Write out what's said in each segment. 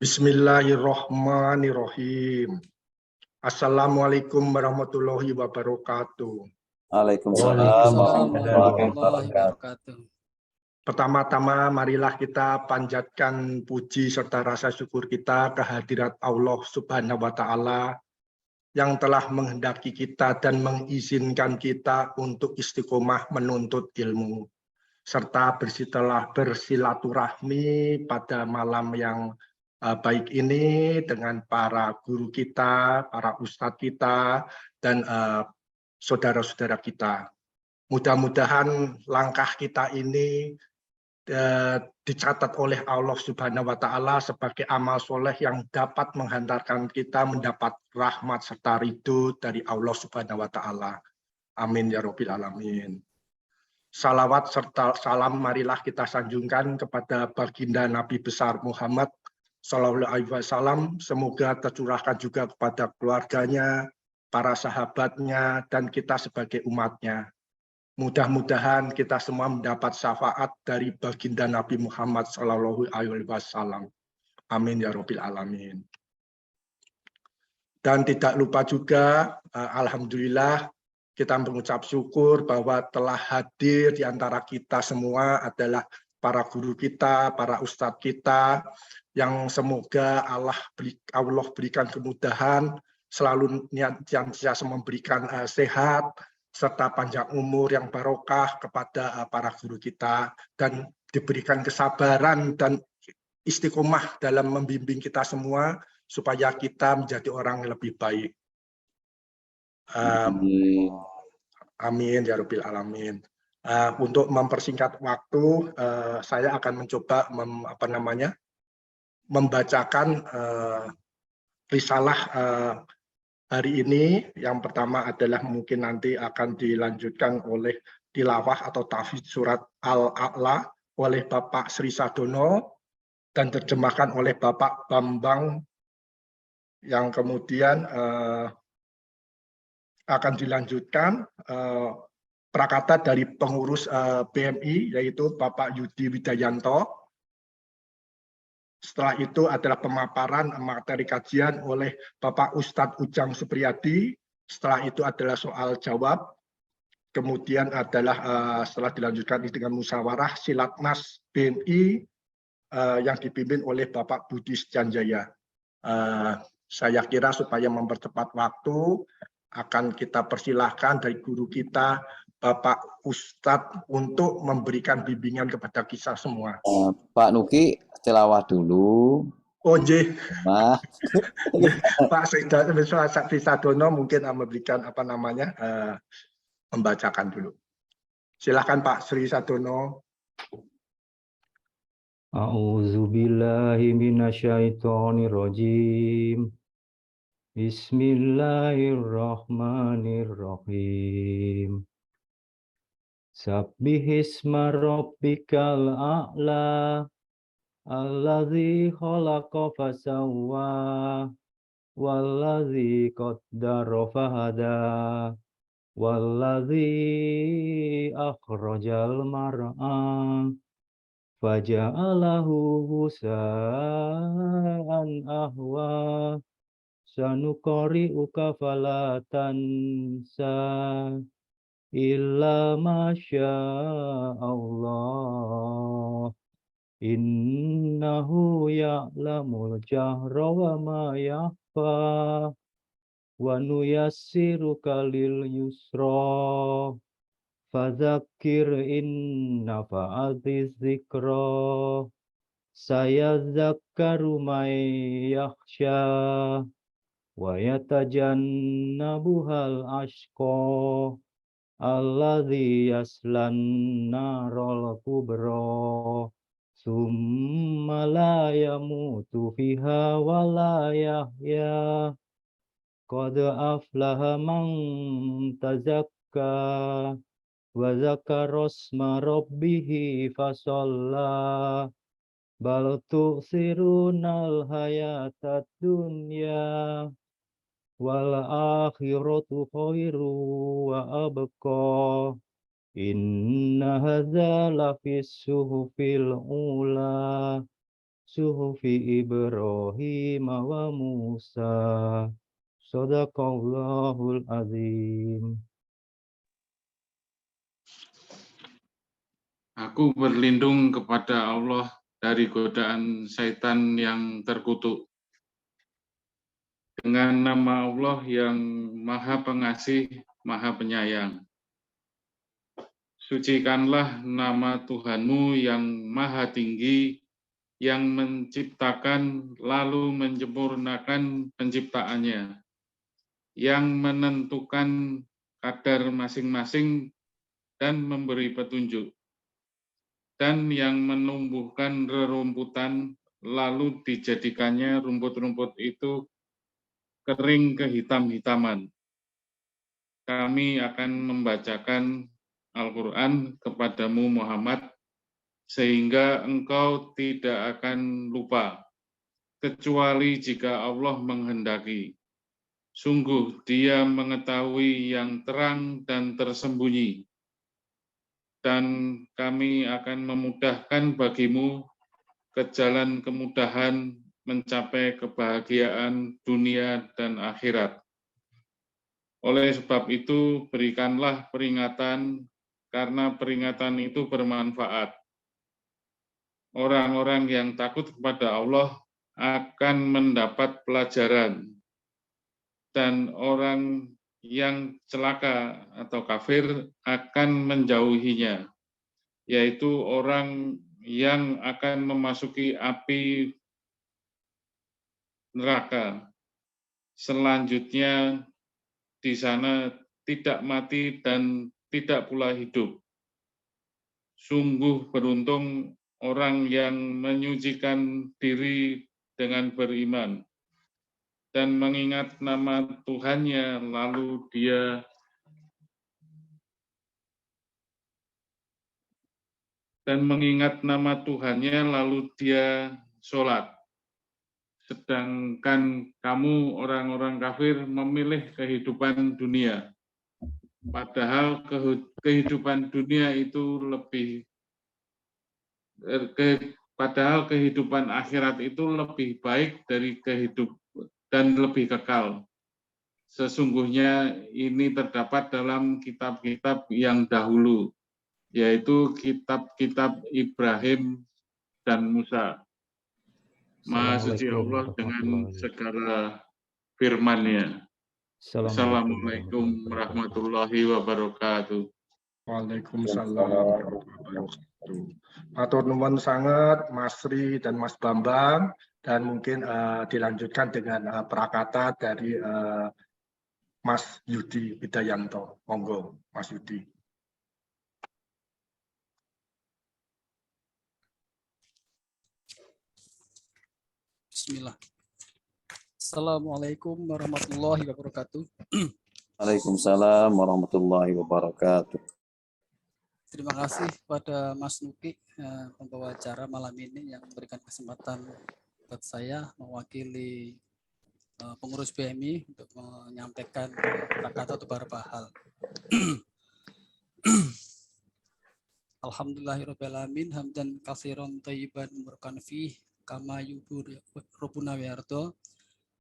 Bismillahirrahmanirrahim. Assalamualaikum warahmatullahi wabarakatuh. Waalaikumsalam Waalaikumsalam warahmatullahi warahmatullahi wabarakatuh. wabarakatuh. Pertama-tama marilah kita panjatkan puji serta rasa syukur kita kehadirat Allah Subhanahu wa taala yang telah menghendaki kita dan mengizinkan kita untuk istiqomah menuntut ilmu serta bersilaturahmi pada malam yang baik ini dengan para guru kita, para ustadz kita, dan saudara-saudara kita. Mudah-mudahan langkah kita ini dicatat oleh Allah Subhanahu wa taala sebagai amal soleh yang dapat menghantarkan kita mendapat rahmat serta ridho dari Allah Subhanahu wa taala. Amin ya rabbil alamin. Salawat serta salam marilah kita sanjungkan kepada baginda Nabi besar Muhammad Sallallahu Alaihi Wasallam. Semoga tercurahkan juga kepada keluarganya, para sahabatnya, dan kita sebagai umatnya. Mudah-mudahan kita semua mendapat syafaat dari baginda Nabi Muhammad Sallallahu Alaihi Wasallam. Amin ya rabbil alamin. Dan tidak lupa juga, alhamdulillah, kita mengucap syukur bahwa telah hadir di antara kita semua adalah para guru kita, para ustadz kita, yang semoga Allah berikan kemudahan, selalu senantiasa memberikan sehat, serta panjang umur yang barokah kepada para guru kita, dan diberikan kesabaran dan istiqomah dalam membimbing kita semua, supaya kita menjadi orang yang lebih baik. Amin ya rabbil alamin. Untuk mempersingkat waktu, saya akan mencoba membacakan risalah hari ini. Yang pertama adalah mungkin nanti akan dilanjutkan oleh tilawah atau tahfidz surat Al-A'la oleh Bapak Sri Sadono dan terjemahkan oleh Bapak Bambang, yang kemudian akan dilanjutkan prakata dari pengurus BMI, yaitu Bapak Yudi Widayanto. Setelah itu adalah pemaparan materi kajian oleh Bapak Ustadz Ujang Supriyadi. Setelah itu adalah soal jawab. Kemudian adalah setelah dilanjutkan dengan musyawarah Silatnas BMI yang dipimpin oleh Bapak Budi Setianjaya. Saya kira supaya mempercepat waktu, akan kita persilahkan dari guru kita, Bapak Ustadz, untuk memberikan bimbingan kepada kita semua. Pak Nuki celawah dulu. Oh, J. Nah. Pak Sadono mungkin memberikan membacakan dulu. Silakan Pak Sri Sadono. A'udzubillahi minasyaitonirrajim. Bismillahirrahmanirrahim. Sabbihisma rabbikal a'la alladzi khalaqa fasawwa walladzi qaddara fahada walladzi akhrajal mar'a faja'alahu husa'an ahwa sanuqri'uka fala tansa illa masya Allah innahu ya'lamul jahra wa ma yakhfa wa nuyassiruka lil yusra fadzakir in nafa'ati dzikra sayadzakkaru may yakhsha wa yatajannabuhal ashqa alladzi yaslan narul kubra summa la yamutu fiha wa la yahya qad aflaha man tazakka wa zakara isma rabbih fasalla bal tu'sirunal hayatad dunya wal akhiratu khairu wa abqa inna hadza lafis suhufil ula suhufi Ibrahim wa Musa. Shadaqallahul azim. Aku berlindung kepada Allah dari godaan syaitan yang terkutuk. Dengan nama Allah yang Maha Pengasih, Maha Penyayang. Sucikanlah nama Tuhanmu yang Maha Tinggi, yang menciptakan lalu menyempurnakan penciptaannya, yang menentukan kadar masing-masing dan memberi petunjuk, dan yang menumbuhkan rerumputan lalu dijadikannya rumput-rumput itu kering kehitam-hitaman. Kami akan membacakan Al-Quran kepadamu Muhammad, sehingga engkau tidak akan lupa, kecuali jika Allah menghendaki. Sungguh Dia mengetahui yang terang dan tersembunyi, dan kami akan memudahkan bagimu ke jalan kemudahan mencapai kebahagiaan dunia dan akhirat. Oleh sebab itu, berikanlah peringatan, karena peringatan itu bermanfaat. Orang-orang yang takut kepada Allah akan mendapat pelajaran, dan orang yang celaka atau kafir akan menjauhinya, yaitu orang yang akan memasuki api neraka. Selanjutnya di sana tidak mati dan tidak pula hidup. Sungguh beruntung orang yang menyucikan diri dengan beriman dan mengingat nama Tuhannya, lalu dia sholat. Sedangkan kamu orang-orang kafir memilih kehidupan dunia. Padahal kehidupan dunia itu padahal kehidupan akhirat itu lebih baik dari dan lebih kekal. Sesungguhnya ini terdapat dalam kitab-kitab yang dahulu, yaitu kitab-kitab Ibrahim dan Musa. Maha suci Allah dengan segala firman-Nya. Assalamualaikum warahmatullahi wabarakatuh. Waalaikumsalam warahmatullahi wabarakatuh. Matur nuwun sangat Mas Sri dan Mas Bambang, dan mungkin dilanjutkan dengan prakata dari Mas Yudi Widayanto. Monggo Mas Yudi. Bismillah. Assalamualaikum warahmatullahi wabarakatuh. Waalaikumsalam warahmatullahi wabarakatuh. Terima kasih kepada Mas Nuki, pembawa acara malam ini yang memberikan kesempatan buat saya mewakili pengurus BMI untuk menyampaikan kata-kata atau beberapa hal. Alhamdulillahirrahmanirrahim, hamdan katsiran thayyiban mubarakan fih, kama yubur rabbuna wa yarda.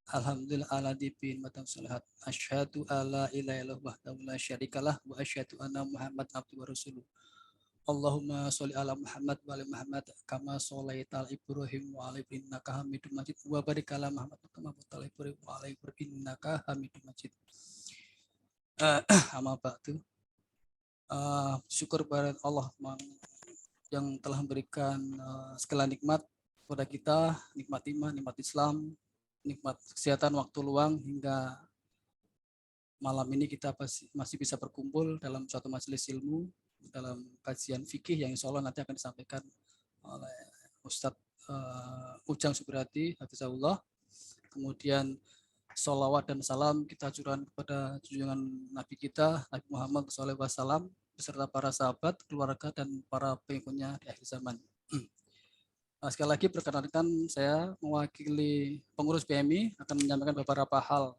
Alhamdulillah ala dibin matam salihat. Asyhadu alla ilaha illallah wahdahu la syarikalah wa asyhadu anna Muhammad abduhu wa rasuluh. Allahumma sholli ala Muhammad wa ala Muhammad kama sholaita ala Ibrahim wa ala innaka Hamidum Majid wa barik ala Muhammad kama barakta ala Ibrahim wa ala innaka Hamidum Majid. Amma ba'du. Syukur kepada Allah yang telah memberikan segala nikmat kepada kita, nikmat iman, nikmat Islam, nikmat kesehatan, waktu luang, hingga malam ini kita masih bisa berkumpul dalam suatu majelis ilmu, dalam kajian fikih yang insya Allah nanti akan disampaikan oleh Ustadz Ujang Subrati, Hafizahullah. Kemudian sholawat dan salam kita ajukan kepada junjungan Nabi kita, Nabi Muhammad SAW, beserta para sahabat, keluarga, dan para pengikutnya di akhir zaman. Sekali lagi perkenalkan, saya mewakili pengurus BMI akan menyampaikan beberapa hal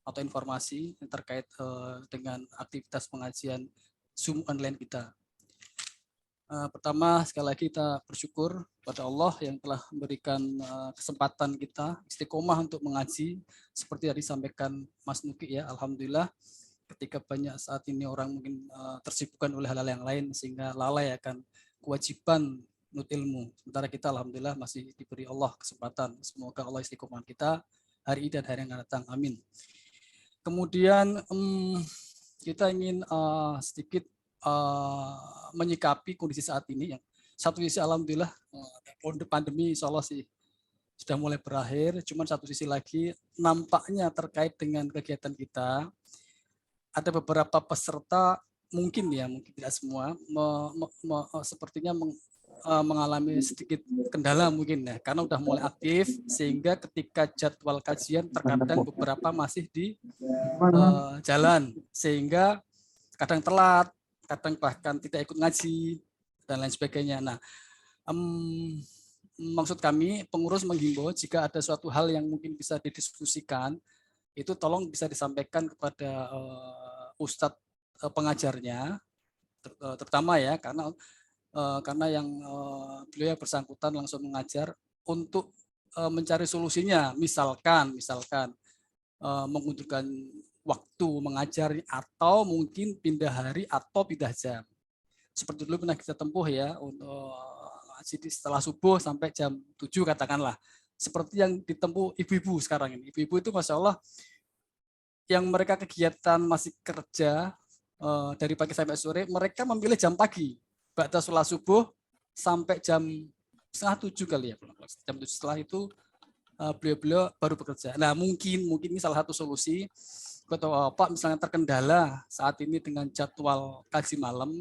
atau informasi yang terkait dengan aktivitas pengajian Zoom online kita. Pertama, sekali lagi kita bersyukur pada Allah yang telah memberikan kesempatan kita istiqomah untuk mengaji. Seperti tadi disampaikan Mas Nuki ya, alhamdulillah ketika banyak saat ini orang mungkin tersibukkan oleh hal-hal yang lain sehingga lalai akan kewajiban menurut ilmu. Sementara kita alhamdulillah masih diberi Allah kesempatan. Semoga Allah istiqomah kita hari ini dan hari yang akan datang. Amin. Kemudian kita ingin sedikit menyikapi kondisi saat ini yang satu sisi alhamdulillah pandemi insya Allah sih sudah mulai berakhir, cuman satu sisi lagi nampaknya terkait dengan kegiatan kita ada beberapa peserta mungkin tidak semua sepertinya mengalami sedikit kendala mungkin ya karena udah mulai aktif sehingga ketika jadwal kajian terkadang beberapa masih di jalan sehingga kadang telat, kadang bahkan tidak ikut ngaji dan lain sebagainya. Nah, maksud kami pengurus menghimbau jika ada suatu hal yang mungkin bisa didiskusikan itu tolong bisa disampaikan kepada Ustadz pengajarnya terutama ya karena yang beliau yang bersangkutan langsung mengajar untuk mencari solusinya misalkan mengundurkan waktu mengajar atau mungkin pindah hari atau pindah jam. Seperti dulu pernah kita tempuh ya untuk setelah subuh sampai jam 7 katakanlah. Seperti yang ditempuh ibu-ibu sekarang ini. Ibu-ibu itu Masya Allah yang mereka kegiatan masih kerja dari pagi sampai sore, mereka memilih jam pagi. Ba'da sholat subuh sampai jam 6:30 kali ya. Jam 7 setelah itu beliau baru bekerja. Nah mungkin ini salah satu solusi. Atau Pak misalnya terkendala saat ini dengan jadwal kaji malam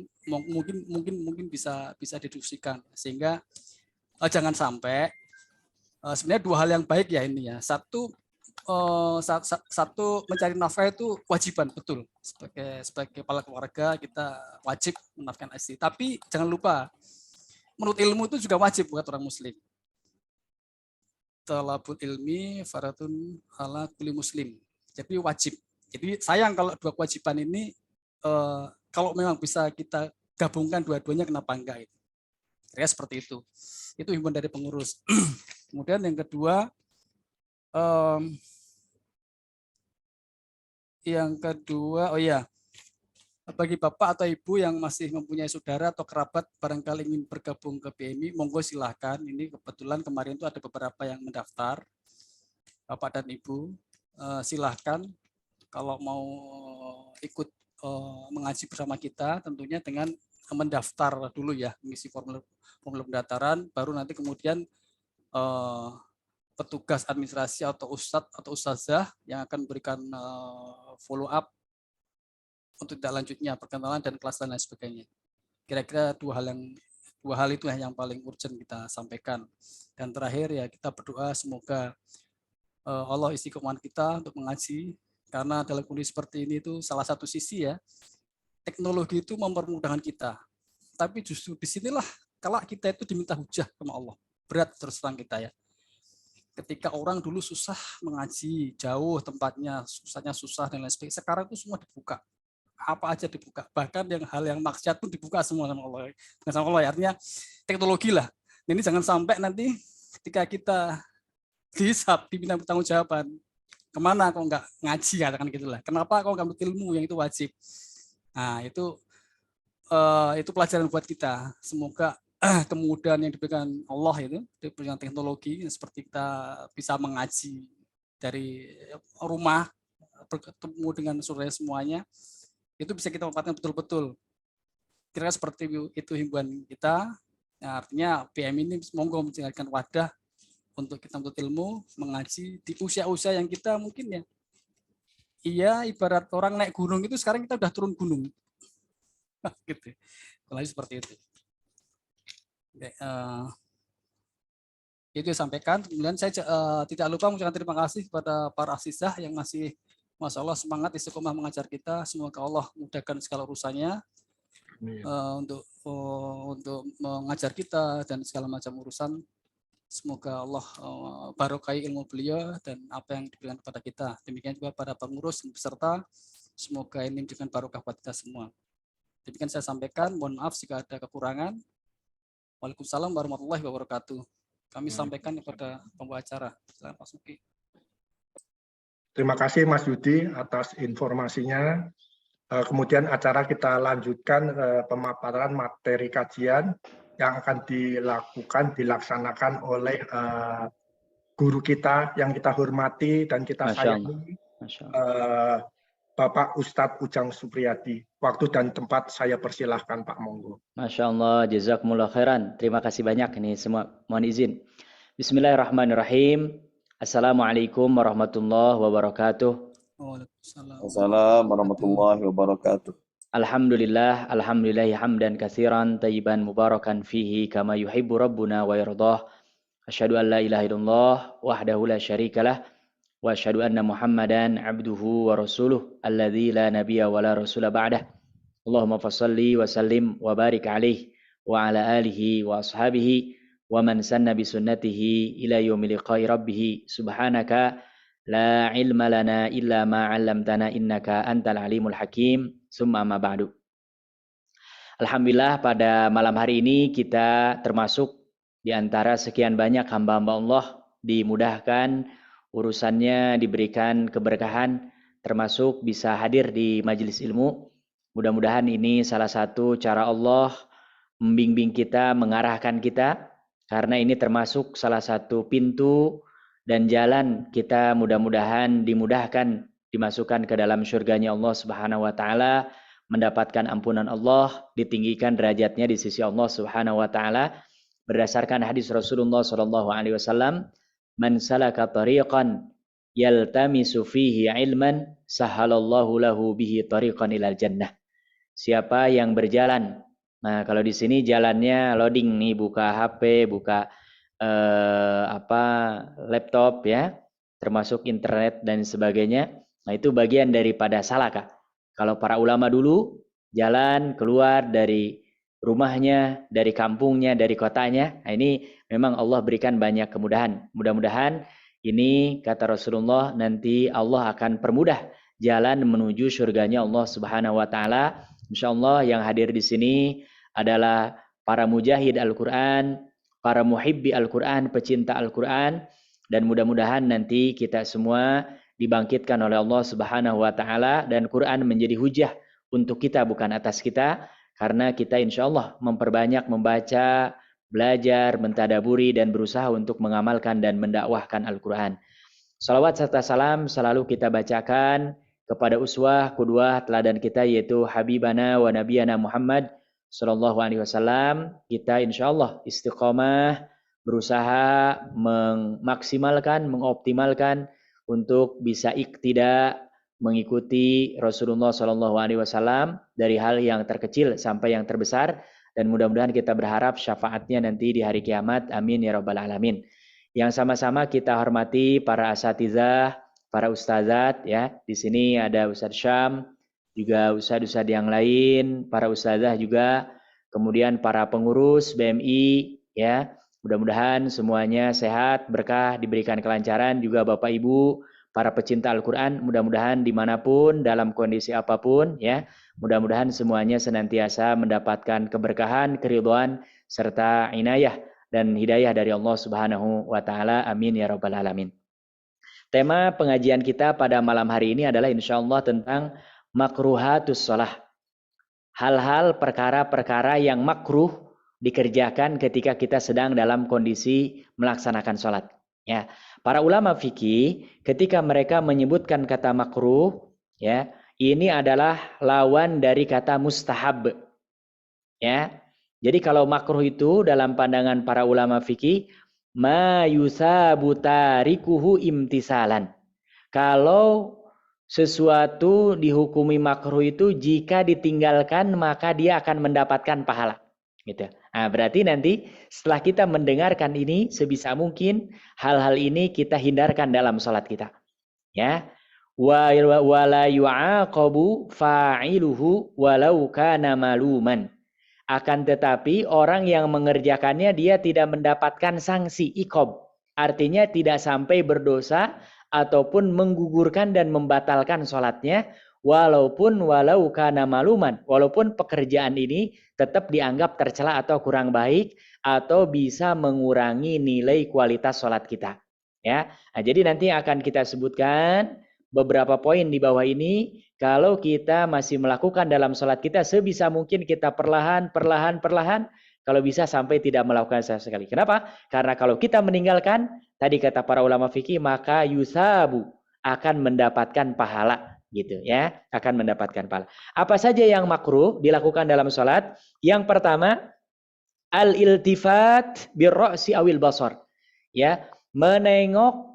mungkin bisa didiskusikan sehingga jangan sampai sebenarnya dua hal yang baik ya ini ya satu mencari nafkah itu kewajiban betul sebagai kepala keluarga kita wajib menafkahkan istri tapi jangan lupa menurut ilmu itu juga wajib buat orang muslim. Talabul ilmi faratun ala kulli muslim jadi wajib. Jadi sayang kalau dua kewajiban ini kalau memang bisa kita gabungkan dua-duanya kenapa enggak itu. Ya seperti itu. Itu himbauan dari pengurus. Kemudian yang kedua bagi Bapak atau Ibu yang masih mempunyai saudara atau kerabat barangkali ingin bergabung ke PMI, monggo silahkan. Ini kebetulan kemarin itu ada beberapa yang mendaftar. Bapak dan Ibu silahkan. Kalau mau ikut mengaji bersama kita, tentunya dengan mendaftar dulu ya, mengisi formulir pendaftaran, baru nanti kemudian petugas administrasi atau ustadz atau ustazah yang akan memberikan follow up untuk tidak lanjutnya perkenalan dan kelas dan lain sebagainya. Kira-kira dua hal itu yang paling urgent kita sampaikan. Dan terakhir ya kita berdoa semoga Allah istiqomah kita untuk mengaji. Karena dalam kondisi seperti ini itu salah satu sisi ya, teknologi itu mempermudahkan kita. Tapi justru disinilah kalau kita itu diminta hujah sama Allah. Berat terus terang kita ya. Ketika orang dulu susah mengaji, jauh tempatnya, susahnya susah dan lain sebagainya. Sekarang itu semua dibuka. Apa aja dibuka. Bahkan hal yang maksiat pun dibuka semua sama Allah. Sama Allah ya, artinya teknologi lah. Ini jangan sampai nanti ketika kita dihisab, diminta pertanggungjawaban. Kemana kok nggak ngaji katakan gitulah. Kenapa kok nggak ilmu yang itu wajib? Nah itu pelajaran buat kita. Semoga kemudahan yang diberikan Allah itu diberikan teknologi seperti kita bisa mengaji dari rumah bertemu dengan saudara semuanya itu bisa kita manfaatkan betul-betul. Kira seperti itu himbauan kita. Nah, artinya PM ini monggo menjadikan wadah untuk kita menuntut ilmu, mengaji di usia-usia yang kita mungkin ya. Iya, ibarat orang naik gunung itu sekarang kita udah turun gunung. Gitu. Kalau seperti itu. Itu sampaikan. Kemudian saya tidak lupa mengucapkan terima kasih kepada para asisah yang masih Masya Allah semangat istiqomah mengajar kita. Semoga Allah mudahkan segala urusannya untuk mengajar kita dan segala macam urusan. Semoga Allah barokai ilmu beliau dan apa yang diberikan kepada kita. Demikian juga para pengurus dan peserta. Semoga ini memberikan barokah buat kita semua. Demikian saya sampaikan. Mohon maaf jika ada kekurangan. Waalaikumsalam warahmatullahi wabarakatuh. Kami sampaikan kepada pembawa acara. Silakan Pak Suki. Terima kasih Mas Yudi atas informasinya. Kemudian acara kita lanjutkan pemaparan materi kajian yang akan dilaksanakan oleh guru kita yang kita hormati dan kita sayangi, Bapak Ustadz Ujang Supriyadi. Waktu dan tempat saya persilahkan Pak, monggo. Masya Allah, jazakumullah khairan. Terima kasih banyak ini semua. Mohon izin. Bismillahirrahmanirrahim. Assalamualaikum warahmatullahi wabarakatuh. Waalaikumsalam. Assalamualaikum warahmatullahi wabarakatuh. Alhamdulillah, alhamdulillahi hamdan katsiran tayyiban mubarakan fihi kama yuhibbu rabbuna wa yardah. Asyhadu an la ilaha illallah wahdahu la syarikalah wa asyhadu anna Muhammadan abduhu wa rasuluh alladzi la nabiyya wa la rasula ba'dah. Allahumma fassalli wa sallim wa barik alaihi wa ala alihi wa ashabihi wa man sanna bi sunnatihi ila yaumil liqa'i rabbih. Subhanaka la ilma lana illa ma 'allamtana innaka antal alimul hakim. Summa ma ba'du. Alhamdulillah pada malam hari ini kita termasuk di antara sekian banyak hamba-hamba Allah dimudahkan urusannya, diberikan keberkahan, termasuk bisa hadir di majelis ilmu. Mudah-mudahan ini salah satu cara Allah membimbing kita, mengarahkan kita, karena ini termasuk salah satu pintu dan jalan kita mudah-mudahan dimudahkan, dimasukkan ke dalam surganya Allah Subhanahu wa taala, mendapatkan ampunan Allah, ditinggikan derajatnya di sisi Allah Subhanahu wa taala. Berdasarkan hadis Rasulullah sallallahu alaihi wasallam, man salaka tariqan yaltamisu fihi ilman sahalallahu lahu bihi tariqan ilal jannah. Siapa yang berjalan. Nah, kalau di sini jalannya loading nih, buka HP, buka laptop ya, termasuk internet dan sebagainya. Nah, itu bagian daripada salaka. Kalau para ulama dulu jalan keluar dari rumahnya, dari kampungnya, dari kotanya. Nah, ini memang Allah berikan banyak kemudahan. Mudah-mudahan ini kata Rasulullah nanti Allah akan permudah jalan menuju surganya Allah Subhanahu wa taala. Insyaallah yang hadir di sini adalah para mujahid Al-Qur'an, para muhibbi Al-Qur'an, pecinta Al-Qur'an, dan mudah-mudahan nanti kita semua dibangkitkan oleh Allah Subhanahu wa taala dan Quran menjadi hujah untuk kita bukan atas kita. Karena kita insya Allah memperbanyak membaca, belajar, mentadaburi, dan berusaha untuk mengamalkan dan mendakwahkan Al-Quran. Salawat serta salam selalu kita bacakan kepada uswah, qudwah, teladan kita yaitu Habibana wa Nabiyana Muhammad Sallallahu Alaihi Wasallam. Kita insya Allah istiqomah, berusaha memaksimalkan, mengoptimalkan untuk bisa iktida, mengikuti Rasulullah Shallallahu Alaihi Wasallam dari hal yang terkecil sampai yang terbesar, dan mudah-mudahan kita berharap syafaatnya nanti di hari kiamat. Amin ya rabbal alamin. Yang sama-sama kita hormati para asatizah, para ustazat ya. Di sini ada Ustadz Syam, juga ustadz-ustadz yang lain, para ustazah juga, kemudian para pengurus BMI ya. Mudah-mudahan semuanya sehat, berkah, diberikan kelancaran, juga Bapak Ibu para pecinta Al-Quran, mudah-mudahan dimanapun, dalam kondisi apapun, ya, mudah-mudahan semuanya senantiasa mendapatkan keberkahan, keridhaan, serta inayah dan hidayah dari Allah Subhanahu wa Ta'ala. Amin ya Rabbal Alamin. Tema pengajian kita pada malam hari ini adalah insya Allah tentang makruhatus shalah. Hal-hal, perkara-perkara yang makruh dikerjakan ketika kita sedang dalam kondisi melaksanakan sholat. Ya, para ulama fikih ketika mereka menyebutkan kata makruh, ya, ini adalah lawan dari kata mustahab. Ya, jadi kalau makruh itu dalam pandangan para ulama fikih, ma yusabu tarikuhu imtisalan. Kalau sesuatu dihukumi makruh itu jika ditinggalkan maka dia akan mendapatkan pahala. Gitu. Nah, berarti nanti setelah kita mendengarkan ini sebisa mungkin hal-hal ini kita hindarkan dalam salat kita. Ya. Wa la yu'aqabu fa'iluhu walau kana maluman. Akan tetapi orang yang mengerjakannya dia tidak mendapatkan sanksi iqab. Artinya tidak sampai berdosa ataupun menggugurkan dan membatalkan salatnya walau kana maluman, walaupun pekerjaan ini tetap dianggap tercela atau kurang baik atau bisa mengurangi nilai kualitas sholat kita. Ya, nah, jadi nanti akan kita sebutkan beberapa poin di bawah ini. Kalau kita masih melakukan dalam sholat kita, sebisa mungkin kita perlahan. Kalau bisa sampai tidak melakukan sama sekali. Kenapa? Karena kalau kita meninggalkan, tadi kata para ulama fikih, maka yusabu, akan mendapatkan pahala. Gitu ya, akan mendapatkan pahala. Apa saja yang makruh dilakukan dalam sholat? Yang pertama, al-iltifat birro'si awil basar. Ya, menengok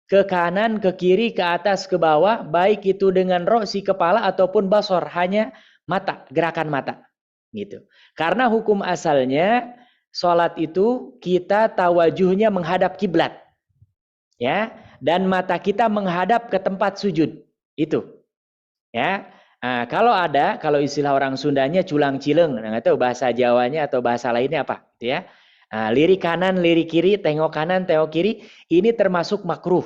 ke kanan, ke kiri, ke atas, ke bawah, baik itu dengan ro'si kepala ataupun basar, hanya mata, gerakan mata. Gitu. Karena hukum asalnya sholat itu kita tawajuhnya menghadap kiblat. Ya, dan mata kita menghadap ke tempat sujud. Itu. Ya. Nah, kalau istilah orang Sundanya culang-cileng, nggak tahu bahasa Jawanya atau bahasa lainnya apa, gitu ya. Nah, lirik kanan, lirik kiri, tengok kanan, tengok kiri, ini termasuk makruh.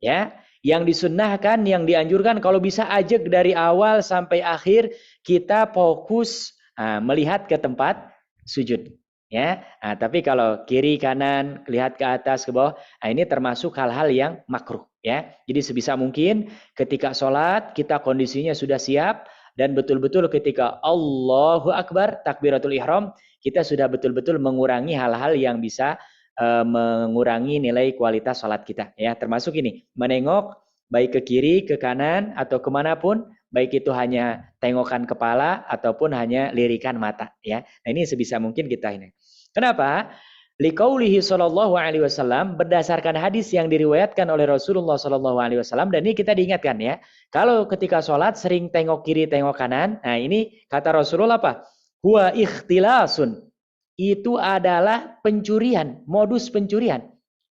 Ya, yang disunnahkan, yang dianjurkan kalau bisa ajak dari awal sampai akhir kita fokus melihat ke tempat sujud. Ya, nah, tapi kalau kiri kanan, lihat ke atas ke bawah, ini termasuk hal-hal yang makruh. Ya, jadi sebisa mungkin ketika sholat kita kondisinya sudah siap dan betul-betul ketika Allahu Akbar takbiratul ihram kita sudah betul-betul mengurangi hal-hal yang bisa mengurangi nilai kualitas sholat kita. Ya, termasuk ini menengok baik ke kiri, ke kanan atau kemanapun, baik itu hanya tengokan kepala ataupun hanya lirikan mata. Ya, nah, ini sebisa mungkin kita ini. Kenapa? Liqaulihi sallallahu alaihi wasallam, berdasarkan hadis yang diriwayatkan oleh Rasulullah sallallahu alaihi wasallam, dan ini kita diingatkan ya. Kalau ketika sholat sering tengok kiri, tengok kanan. Nah, ini kata Rasulullah apa? Huwa ikhtilasun. Itu adalah pencurian, modus pencurian.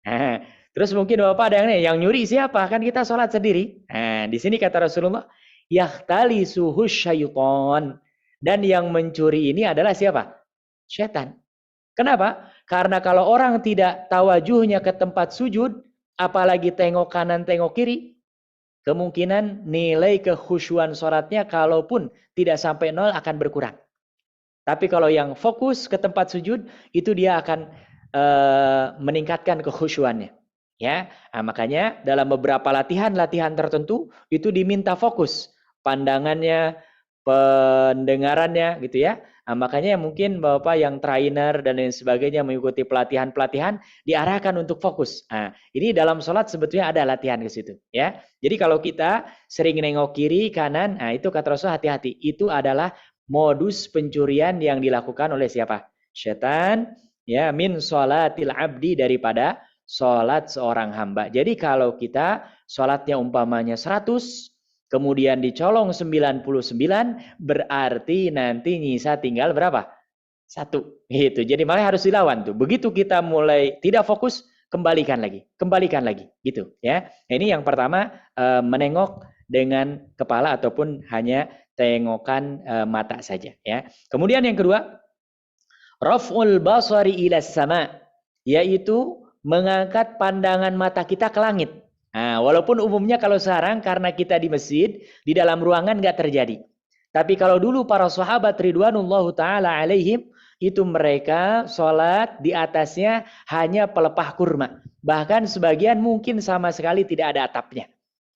Nah, terus mungkin Bapak ada yang nyuri siapa? Kan kita sholat sendiri. Nah, di sini kata Rasulullah, yahtali suhus syaiton. Dan yang mencuri ini adalah siapa? Syaitan. Kenapa? Karena kalau orang tidak tawajuhnya ke tempat sujud, apalagi tengok kanan, tengok kiri, kemungkinan nilai kekhusyuan sholatnya kalaupun tidak sampai 0 akan berkurang. Tapi kalau yang fokus ke tempat sujud, itu dia akan meningkatkan kekhusyuannya. Ya, nah, makanya dalam beberapa latihan tertentu itu diminta fokus pandangannya, pendengarannya, gitu ya. Nah, makanya mungkin Bapak yang trainer dan lain sebagainya mengikuti pelatihan diarahkan untuk fokus. Nah, ini dalam sholat sebetulnya ada latihan ke situ. Ya, jadi kalau kita sering nengok kiri kanan, nah itu kata Rasul hati-hati. Itu adalah modus pencurian yang dilakukan oleh siapa? Syaitan, ya, min sholatil abdi, daripada sholat seorang hamba. Jadi kalau kita sholatnya umpamanya 100, kemudian dicolong 99, berarti nanti nyisa tinggal berapa? 1. Gitu. Jadi makanya harus dilawan tuh. Begitu kita mulai tidak fokus, kembalikan lagi, gitu ya. Ini yang pertama, menengok dengan kepala ataupun hanya tengokan mata saja ya. Kemudian yang kedua, raf'ul basari ila sama, yaitu mengangkat pandangan mata kita ke langit. Nah, walaupun umumnya kalau sekarang karena kita di masjid, di dalam ruangan nggak terjadi. Tapi kalau dulu para sahabat ridwanullahu ta'ala alaihim, itu mereka sholat di atasnya hanya pelepah kurma. Bahkan sebagian mungkin sama sekali tidak ada atapnya.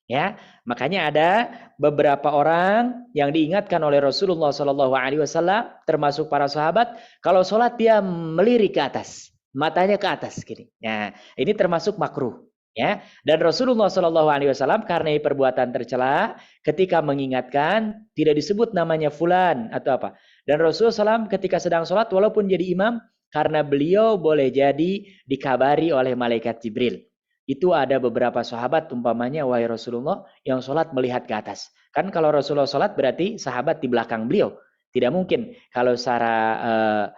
Ya, makanya ada beberapa orang yang diingatkan oleh Rasulullah SAW, termasuk para sahabat, kalau sholat dia melirik ke atas, matanya ke atas gini. Nah, ini termasuk makruh. Ya, dan Rasulullah SAW karena perbuatan tercela, ketika mengingatkan tidak disebut namanya fulan atau apa. Dan Rasulullah SAW ketika sedang sholat walaupun jadi imam, karena beliau boleh jadi dikabari oleh malaikat Jibril. Itu ada beberapa sahabat umpamanya, wahai Rasulullah, yang sholat melihat ke atas. Kan kalau Rasulullah sholat berarti sahabat di belakang beliau. Tidak mungkin kalau secara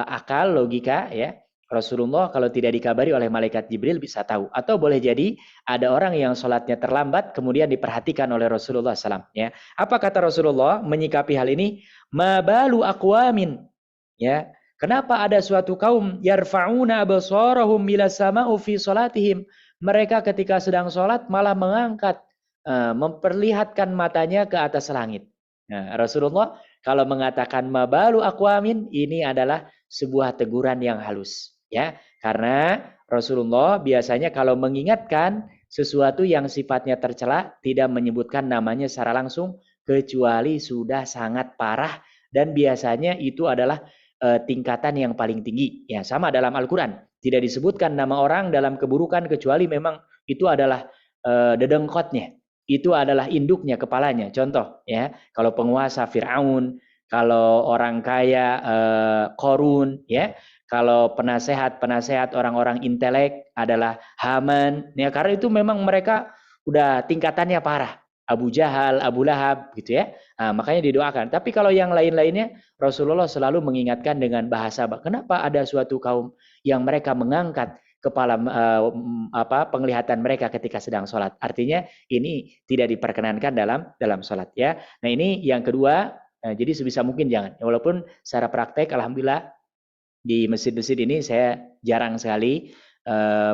akal, logika ya. Rasulullah kalau tidak dikabari oleh malaikat Jibril bisa tahu. Atau boleh jadi ada orang yang sholatnya terlambat kemudian diperhatikan oleh Rasulullah SAW. Ya. Apa kata Rasulullah menyikapi hal ini? Mabalu aqwamin. Ya. Kenapa ada suatu kaum yarfa'una absarahum ila sama'u fi salatihim? Mereka ketika sedang sholat malah mengangkat memperlihatkan matanya ke atas langit. Nah, Rasulullah kalau mengatakan mabalu aqwamin, ini adalah sebuah teguran yang halus, ya. Karena Rasulullah biasanya kalau mengingatkan sesuatu yang sifatnya tercela tidak menyebutkan namanya secara langsung kecuali sudah sangat parah, dan biasanya itu adalah tingkatan yang paling tinggi. Ya, sama dalam Al-Qur'an, tidak disebutkan nama orang dalam keburukan kecuali memang itu adalah dedengkotnya. Itu adalah induknya, kepalanya. Contoh, ya, kalau penguasa Fir'aun, kalau orang kaya Qarun, ya, kalau penasehat orang-orang intelek adalah Haman, ya, karena itu memang mereka udah tingkatannya parah. Abu Jahal, Abu Lahab, gitu ya. Nah, makanya didoakan. Tapi kalau yang lain-lainnya, Rasulullah selalu mengingatkan dengan bahasa. Kenapa ada suatu kaum yang mereka mengangkat kepala penglihatan mereka ketika sedang sholat? Artinya ini tidak diperkenankan dalam sholat, ya. Nah, ini yang kedua. Jadi sebisa mungkin jangan. Walaupun secara praktek, alhamdulillah di masjid-masjid ini saya jarang sekali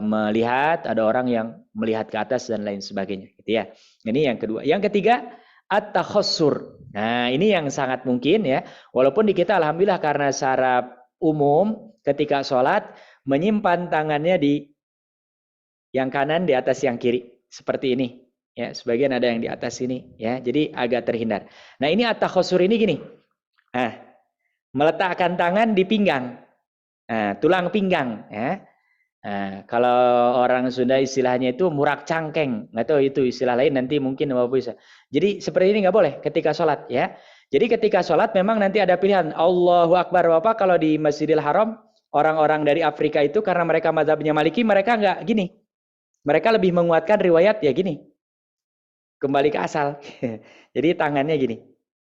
melihat ada orang yang melihat ke atas dan lain sebagainya, gitu ya. Ini yang kedua. Yang ketiga, at-takhassur. Nah, ini yang sangat mungkin, ya. Walaupun di kita alhamdulillah karena secara umum ketika sholat menyimpan tangannya di yang kanan di atas yang kiri seperti ini, ya. Sebagian ada yang di atas sini, ya. Jadi agak terhindar. Nah, ini at-takhassur ini gini. Nah, meletakkan tangan di pinggang. Nah, tulang pinggang, ya. Nah, kalau orang Sunda istilahnya itu murak cangkeng, nggak tahu itu istilah lain, nanti mungkin Bapak bisa. Jadi seperti ini nggak boleh ketika sholat, ya. Jadi ketika sholat memang nanti ada pilihan Allahu Akbar. Bapak kalau di Masjidil Haram orang-orang dari Afrika itu karena mereka mazhabnya Maliki, mereka nggak gini, mereka lebih menguatkan riwayat ya gini, kembali ke asal. Jadi tangannya gini,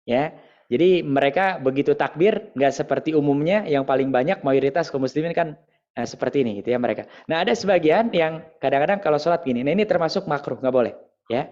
ya. Jadi mereka begitu takbir nggak seperti umumnya yang paling banyak mayoritas kaum muslimin kan seperti ini, gitu ya mereka. Nah, ada sebagian yang kadang-kadang kalau sholat gini. Nah, ini termasuk makruh, nggak boleh, ya.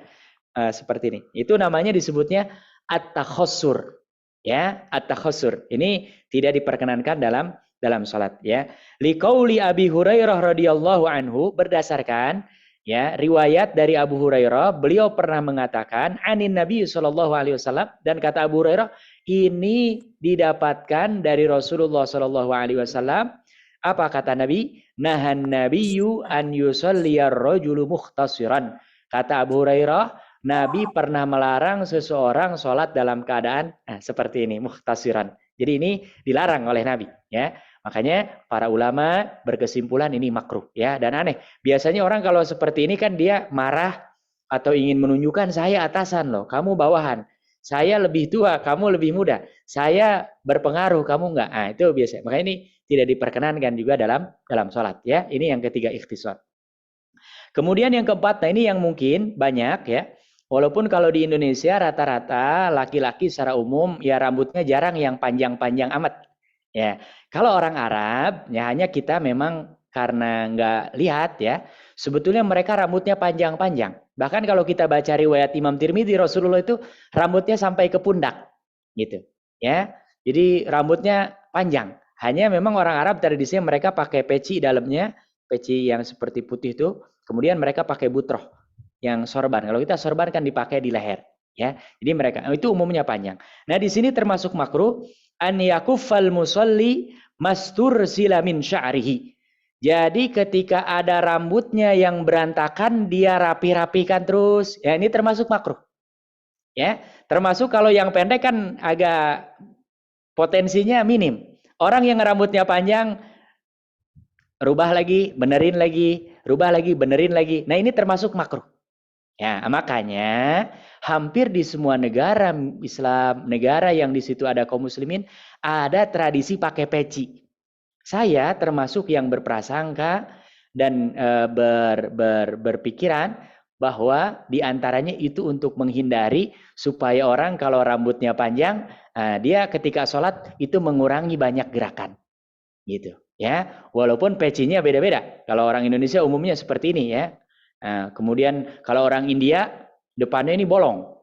Seperti ini. Itu namanya disebutnya at-takhassur, ya, at-takhassur. Ini tidak diperkenankan dalam sholat, ya. Liqauli Abi Hurairah radhiyallahu anhu, berdasarkan, ya, riwayat dari Abu Hurairah, beliau pernah mengatakan anin Nabi sallallahu alaihi wasallam, dan kata Abu Hurairah ini didapatkan dari Rasulullah sallallahu alaihi wasallam. Apa kata Nabi? Nahan nabiyyu an yusalliyar rajulu mukhtasiran. Kata Abu Hurairah, Nabi pernah melarang seseorang sholat dalam keadaan seperti ini, mukhtasiran. Jadi ini dilarang oleh Nabi, ya. Makanya para ulama berkesimpulan ini makruh, ya, dan aneh. Biasanya orang kalau seperti ini kan dia marah atau ingin menunjukkan saya atasan loh, kamu bawahan. Saya lebih tua, kamu lebih muda. Saya berpengaruh, kamu enggak. Nah, itu biasa. Makanya ini tidak diperkenankan juga dalam sholat, ya. Ini yang ketiga, ikhtisar. Kemudian yang keempat, nah ini yang mungkin banyak, ya. Walaupun kalau di Indonesia rata-rata laki-laki secara umum ya rambutnya jarang yang panjang-panjang amat, ya. Kalau orang Arab, ya hanya kita memang karena nggak lihat, ya. Sebetulnya mereka rambutnya panjang-panjang. Bahkan kalau kita baca riwayat Imam Tirmidzi, Rasulullah itu rambutnya sampai ke pundak, gitu, ya. Jadi rambutnya panjang. Hanya memang orang Arab tradisinya mereka pakai peci dalamnya, peci yang seperti putih itu. Kemudian mereka pakai butroh yang sorban. Kalau kita sorban kan dipakai di leher, ya. Jadi mereka itu umumnya panjang. Nah, di sini termasuk makruh an yakuffal musalli mastursila min sya'rihi. Jadi ketika ada rambutnya yang berantakan dia rapi-rapikan terus. Ya, ini termasuk makruh. Ya, termasuk kalau yang pendek kan agak potensinya minim. Orang yang rambutnya panjang rubah lagi, benerin lagi, rubah lagi, benerin lagi. Nah, ini termasuk makruh. Ya, makanya hampir di semua negara Islam, negara yang di situ ada kaum muslimin, ada tradisi pakai peci. Saya termasuk yang berprasangka dan berpikiran bahwa diantaranya itu untuk menghindari supaya orang kalau rambutnya panjang, dia ketika sholat itu mengurangi banyak gerakan, gitu, ya. Walaupun pecinya beda-beda. Kalau orang Indonesia umumnya seperti ini, ya. Kemudian kalau orang India depannya ini bolong.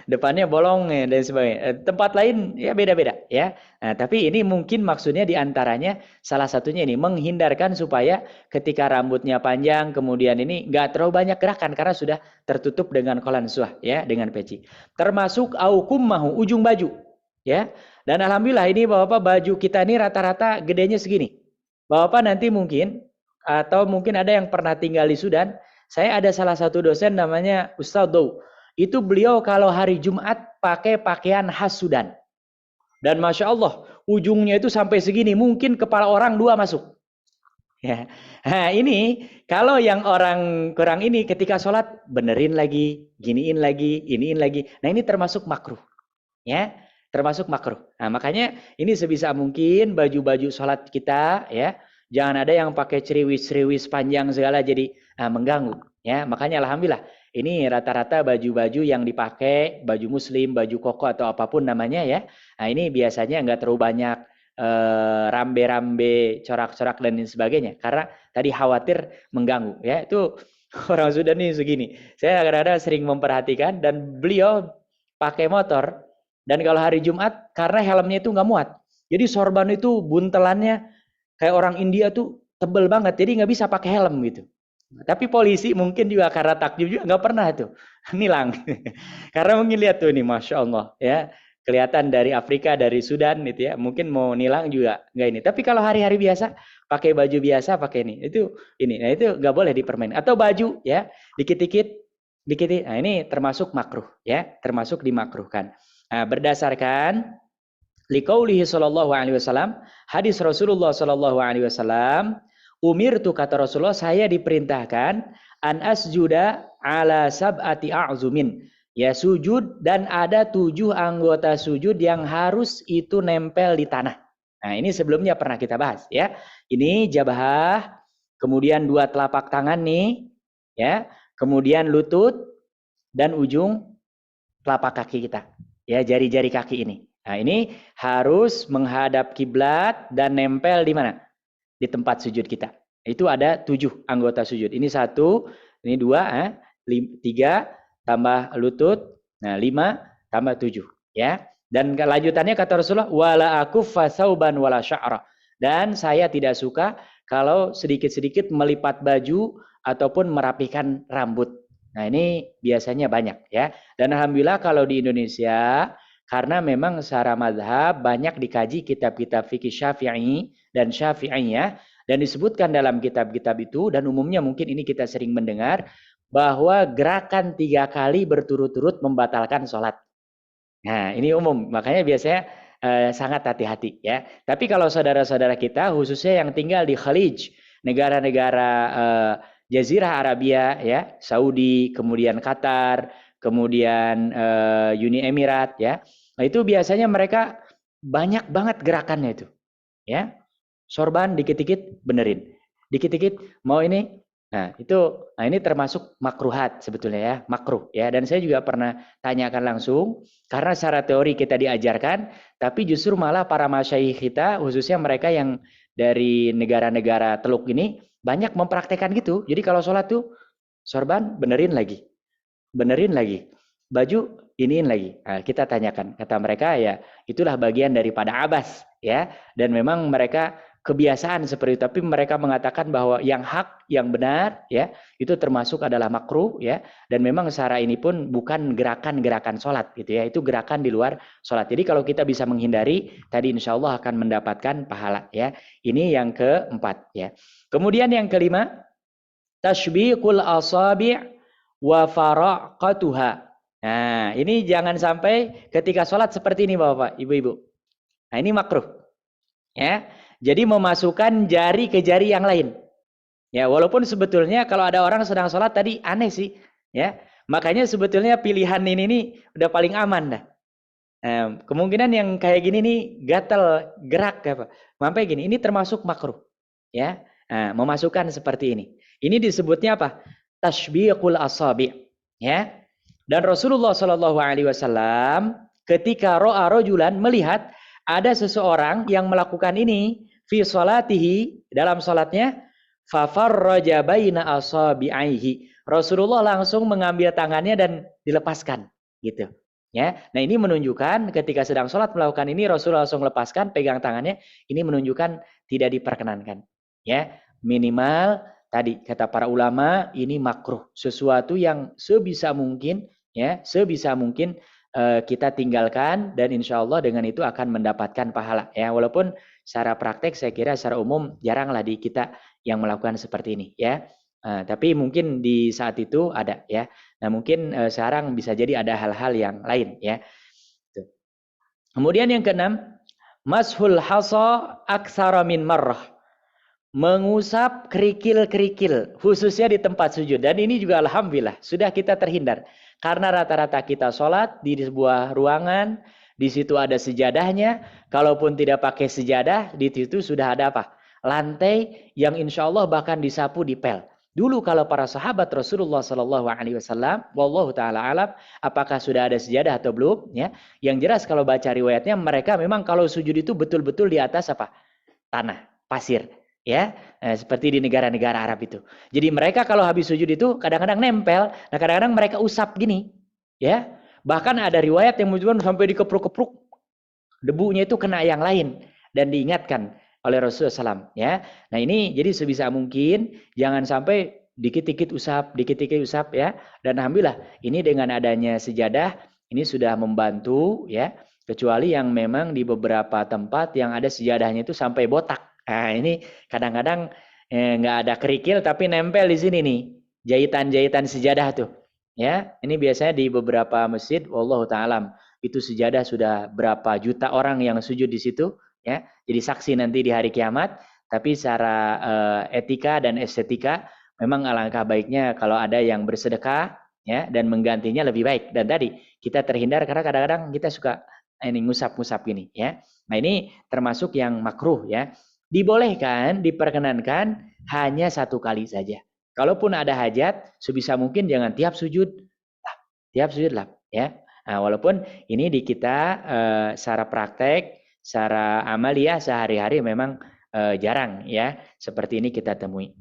Depannya bolong ya, dan sebagainya. Tempat lain ya beda-beda ya. Nah, tapi ini mungkin maksudnya diantaranya salah satunya ini menghindarkan supaya ketika rambutnya panjang kemudian ini nggak terlalu banyak gerakan karena sudah tertutup dengan kolansuah ya, dengan peci. Termasuk aukummahu, ujung baju ya. Dan alhamdulillah ini Bapak baju kita ini rata-rata gedenya segini. Bapak nanti mungkin atau mungkin ada yang pernah tinggal di Sudan. Saya ada salah satu dosen namanya Ustadz Dou. Itu beliau kalau hari Jumat pakai pakaian khas Sudan. Dan Masya Allah, ujungnya itu sampai segini, mungkin kepala orang 2 masuk. Ya. Nah, ini kalau yang orang kurang ini ketika sholat, benerin lagi, giniin lagi, iniin lagi. Nah ini termasuk makruh. Ya, termasuk makruh. Nah makanya ini sebisa mungkin baju-baju sholat kita, ya, jangan ada yang pakai ceriwis-ceriwis panjang segala jadi mengganggu. Ya, makanya alhamdulillah. Ini rata-rata baju-baju yang dipakai, baju muslim, baju koko atau apapun namanya ya. Nah ini biasanya nggak terlalu banyak rambe-rambe, corak-corak dan lain sebagainya. Karena tadi khawatir mengganggu ya. Itu orang Sudan ini segini. Saya kadang-kadang sering memperhatikan dan beliau pakai motor. Dan kalau hari Jumat karena helmnya itu nggak muat. Jadi sorban itu buntelannya kayak orang India tuh tebel banget. Jadi nggak bisa pakai helm gitu. Tapi polisi mungkin juga karena takjub juga nggak pernah tuh nilang. Karena mungkin lihat tuh ini, Masya Allah ya, kelihatan dari Afrika, dari Sudan gitu ya, mungkin mau nilang juga nggak ini. Tapi kalau hari-hari biasa pakai baju biasa pakai ini, nah itu nggak boleh dipermain. Atau baju ya dikit-dikit, nah ini termasuk makruh ya, termasuk dimakruhkan. Nah, berdasarkan liqaulihi sallallahu alaihi wasallam, hadis Rasulullah sallallahu alaihi wasallam, umirtu kata Rasulullah, saya diperintahkan an asjuda ala sab'ati a'zumin. Ya sujud dan ada 7 anggota sujud yang harus itu nempel di tanah. Nah ini sebelumnya pernah kita bahas ya. Ini jabah, kemudian 2 telapak tangan nih, ya, kemudian lutut dan ujung telapak kaki kita. Ya jari-jari kaki ini. Nah ini harus menghadap kiblat dan nempel di mana? Di tempat sujud kita. Itu ada 7 anggota sujud. Ini 1, ini 2, 3 tambah lutut, nah 5 tambah 7 ya. Dan lanjutannya kata Rasulullah, wala akuffa sauban wala sya'ra. Dan saya tidak suka kalau sedikit-sedikit melipat baju ataupun merapikan rambut. Nah, ini biasanya banyak ya. Dan alhamdulillah kalau di Indonesia karena memang secara mazhab banyak dikaji kitab-kitab fikih Syafi'i dan Syafi'iyah dan disebutkan dalam kitab-kitab itu dan umumnya mungkin ini kita sering mendengar bahwa gerakan 3 kali berturut-turut membatalkan sholat. Nah ini umum, makanya biasanya sangat hati-hati ya. Tapi kalau saudara-saudara kita khususnya yang tinggal di Khalij, negara-negara Jazirah Arabia ya, Saudi, kemudian Qatar, kemudian Uni Emirat ya. Nah, itu biasanya mereka banyak banget gerakannya itu. Ya. Sorban dikit-dikit benerin. Dikit-dikit mau ini. Nah, ini termasuk makruhat sebetulnya ya, makruh ya. Dan saya juga pernah tanyakan langsung karena secara teori kita diajarkan, tapi justru malah para masyayikh kita khususnya mereka yang dari negara-negara Teluk ini banyak mempraktekkan gitu. Jadi kalau sholat tuh sorban benerin lagi. Benerin lagi, baju iniin lagi. Nah, kita tanyakan, kata mereka ya itulah bagian daripada abas ya. Dan memang mereka kebiasaan seperti itu. Tapi mereka mengatakan bahwa yang hak, yang benar ya itu termasuk adalah makruh ya. Dan memang secara ini pun bukan gerakan-gerakan sholat gitu ya. Itu gerakan di luar sholat. Jadi kalau kita bisa menghindari, tadi insya Allah akan mendapatkan pahala ya. Ini yang keempat ya. Kemudian yang kelima, tashbiqul asabi' wa faraqatuha. Nah, ini jangan sampai ketika sholat seperti ini Bapak, Ibu-ibu. Nah, ini makruh. Ya. Jadi memasukkan jari ke jari yang lain. Ya, walaupun sebetulnya kalau ada orang sedang sholat tadi aneh sih, ya. Makanya sebetulnya pilihan ini nih udah paling aman dah. Nah, kemungkinan yang kayak gini nih gatal, gerak apa. Sampai gini, ini termasuk makruh. Ya. Nah, memasukkan seperti ini. Ini disebutnya apa? Tashbiqul asabi' ya. Dan Rasulullah Shallallahu alaihi wasallam ketika ra'a rajulan melihat ada seseorang yang melakukan ini fi sholatihi dalam salatnya fa farraja baina asabi'aihi. Rasulullah langsung mengambil tangannya dan dilepaskan gitu. Ya, nah ini menunjukkan ketika sedang sholat melakukan ini Rasulullah langsung lepaskan, pegang tangannya. Ini menunjukkan tidak diperkenankan. Ya, minimal tadi kata para ulama ini makruh, sesuatu yang sebisa mungkin kita tinggalkan dan insya Allah dengan itu akan mendapatkan pahala. Ya, walaupun secara praktek saya kira secara umum jaranglah di kita yang melakukan seperti ini. Ya, tapi mungkin di saat itu ada. Ya. Nah mungkin sekarang bisa jadi ada hal-hal yang lain ya. Kemudian yang keenam, mashul hasa aktsara min marrah. Mengusap kerikil-kerikil khususnya di tempat sujud. Dan ini juga alhamdulillah sudah kita terhindar. Karena rata-rata kita sholat di sebuah ruangan, di situ ada sejadahnya. Kalaupun tidak pakai sejadah, di situ sudah ada apa? Lantai yang insya Allah bahkan disapu dipel. Dulu kalau para sahabat Rasulullah Sallallahu Alaihi Wasallam, wallahu taala alam, apakah sudah ada sejadah atau belum? Ya, yang jelas kalau baca riwayatnya mereka memang kalau sujud itu betul-betul di atas apa? Tanah, pasir. Ya, seperti di negara-negara Arab itu. Jadi mereka kalau habis sujud itu kadang-kadang nempel, nah kadang-kadang mereka usap gini, ya. Bahkan ada riwayat yang menunjukkan sampai dikepruk-kepruk, debunya itu kena yang lain dan diingatkan oleh Rasulullah SAW. Ya, nah ini jadi sebisa mungkin jangan sampai dikit-dikit usap ya. Dan alhamdulillah ini dengan adanya sejadah ini sudah membantu ya. Kecuali yang memang di beberapa tempat yang ada sejadahnya itu sampai botak. Nah ini kadang-kadang nggak ada kerikil tapi nempel di sini nih jahitan-jahitan sejadah tuh. Ya, ini biasanya di beberapa masjid, wallahu ta'alam itu sejadah sudah berapa juta orang yang sujud di situ. Ya, jadi saksi nanti di hari kiamat. Tapi secara etika dan estetika memang alangkah baiknya kalau ada yang bersedekah ya dan menggantinya lebih baik. Dan tadi kita terhindar karena kadang-kadang kita suka ini ngusap-ngusap gini ya. Nah ini termasuk yang makruh ya. Dibolehkan, diperkenankan hanya satu kali saja. Kalaupun ada hajat, sebisa mungkin jangan tiap sujud lap ya. Nah, walaupun ini di kita secara praktek, secara amalia sehari-hari memang jarang ya. Seperti ini kita temui.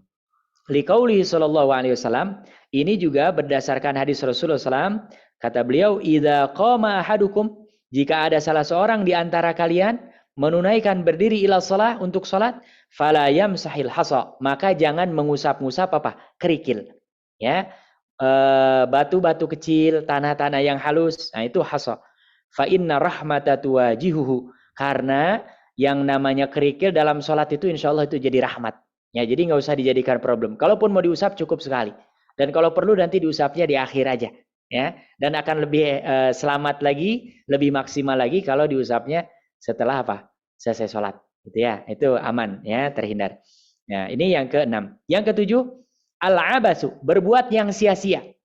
Liqaulihi sallallahu alaihi wasallam, ini juga berdasarkan hadis Rasulullah SAW, kata beliau, idza qama ahadukum, jika ada salah seorang di antara kalian menunaikan berdiri ila shalah untuk salat, fala yamsahil hasa, maka jangan mengusap-ngusap apa? Kerikil. Ya. Batu-batu kecil, tanah-tanah yang halus, nah itu hasa. Fa inna rahmata tuwajihuhu, karena yang namanya kerikil dalam sholat itu insya Allah itu jadi rahmat. Ya, jadi nggak usah dijadikan problem. Kalaupun mau diusap cukup sekali. Dan kalau perlu nanti diusapnya di akhir aja. Ya, dan akan lebih selamat lagi, lebih maksimal lagi kalau diusapnya setelah apa? Selesai sholat. Gitu ya, itu aman ya, terhindar. Nah, ini yang keenam. Yang ketujuh, al-abasu, berbuat yang sia-sia.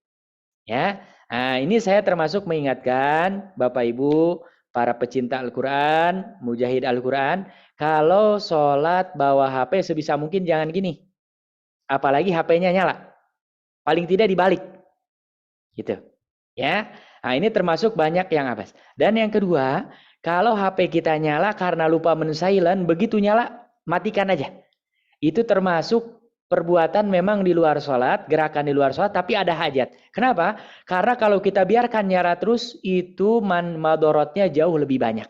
Ya, nah, ini saya termasuk mengingatkan Bapak Ibu, para pecinta Al-Quran, mujahid Al-Quran, kalau sholat bawa HP sebisa mungkin jangan gini. Apalagi HP-nya nyala. Paling tidak dibalik. Gitu. Ya. Nah, ini termasuk banyak yang abas. Dan yang kedua, kalau HP kita nyala karena lupa men-silent, begitu nyala, matikan aja. Itu termasuk perbuatan memang di luar sholat, gerakan di luar sholat, tapi ada hajat. Kenapa? Karena kalau kita biarkan nyala terus, itu madorotnya jauh lebih banyak.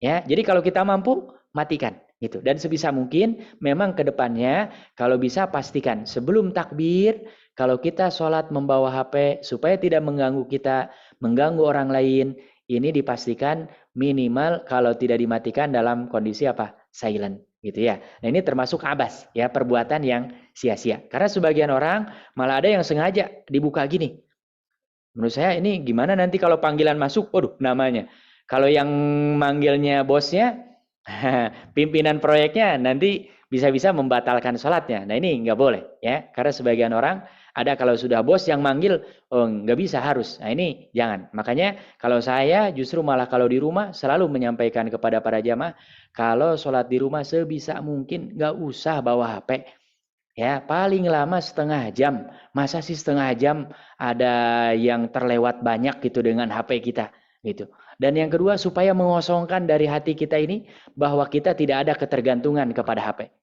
Ya, jadi kalau kita mampu, matikan. Gitu. Dan sebisa mungkin, memang ke depannya, kalau bisa pastikan sebelum takbir, kalau kita sholat membawa HP, supaya tidak mengganggu kita, mengganggu orang lain, ini dipastikan minimal kalau tidak dimatikan dalam kondisi apa? Silent. Gitu ya. Nah ini termasuk abas ya, perbuatan yang sia-sia. Karena sebagian orang malah ada yang sengaja dibuka gini. Menurut saya ini gimana nanti kalau panggilan masuk, waduh namanya. Kalau yang manggilnya bosnya, pimpinan proyeknya nanti bisa-bisa membatalkan sholatnya. Nah ini nggak boleh ya. Karena sebagian orang ada kalau sudah bos yang manggil, oh nggak bisa harus. Nah ini jangan. Makanya kalau saya justru malah kalau di rumah selalu menyampaikan kepada para jamaah, kalau sholat di rumah sebisa mungkin nggak usah bawa HP. Ya paling lama setengah jam. Masa sih setengah jam ada yang terlewat banyak gitu dengan HP kita gitu. Dan yang kedua supaya mengosongkan dari hati kita ini bahwa kita tidak ada ketergantungan kepada HP.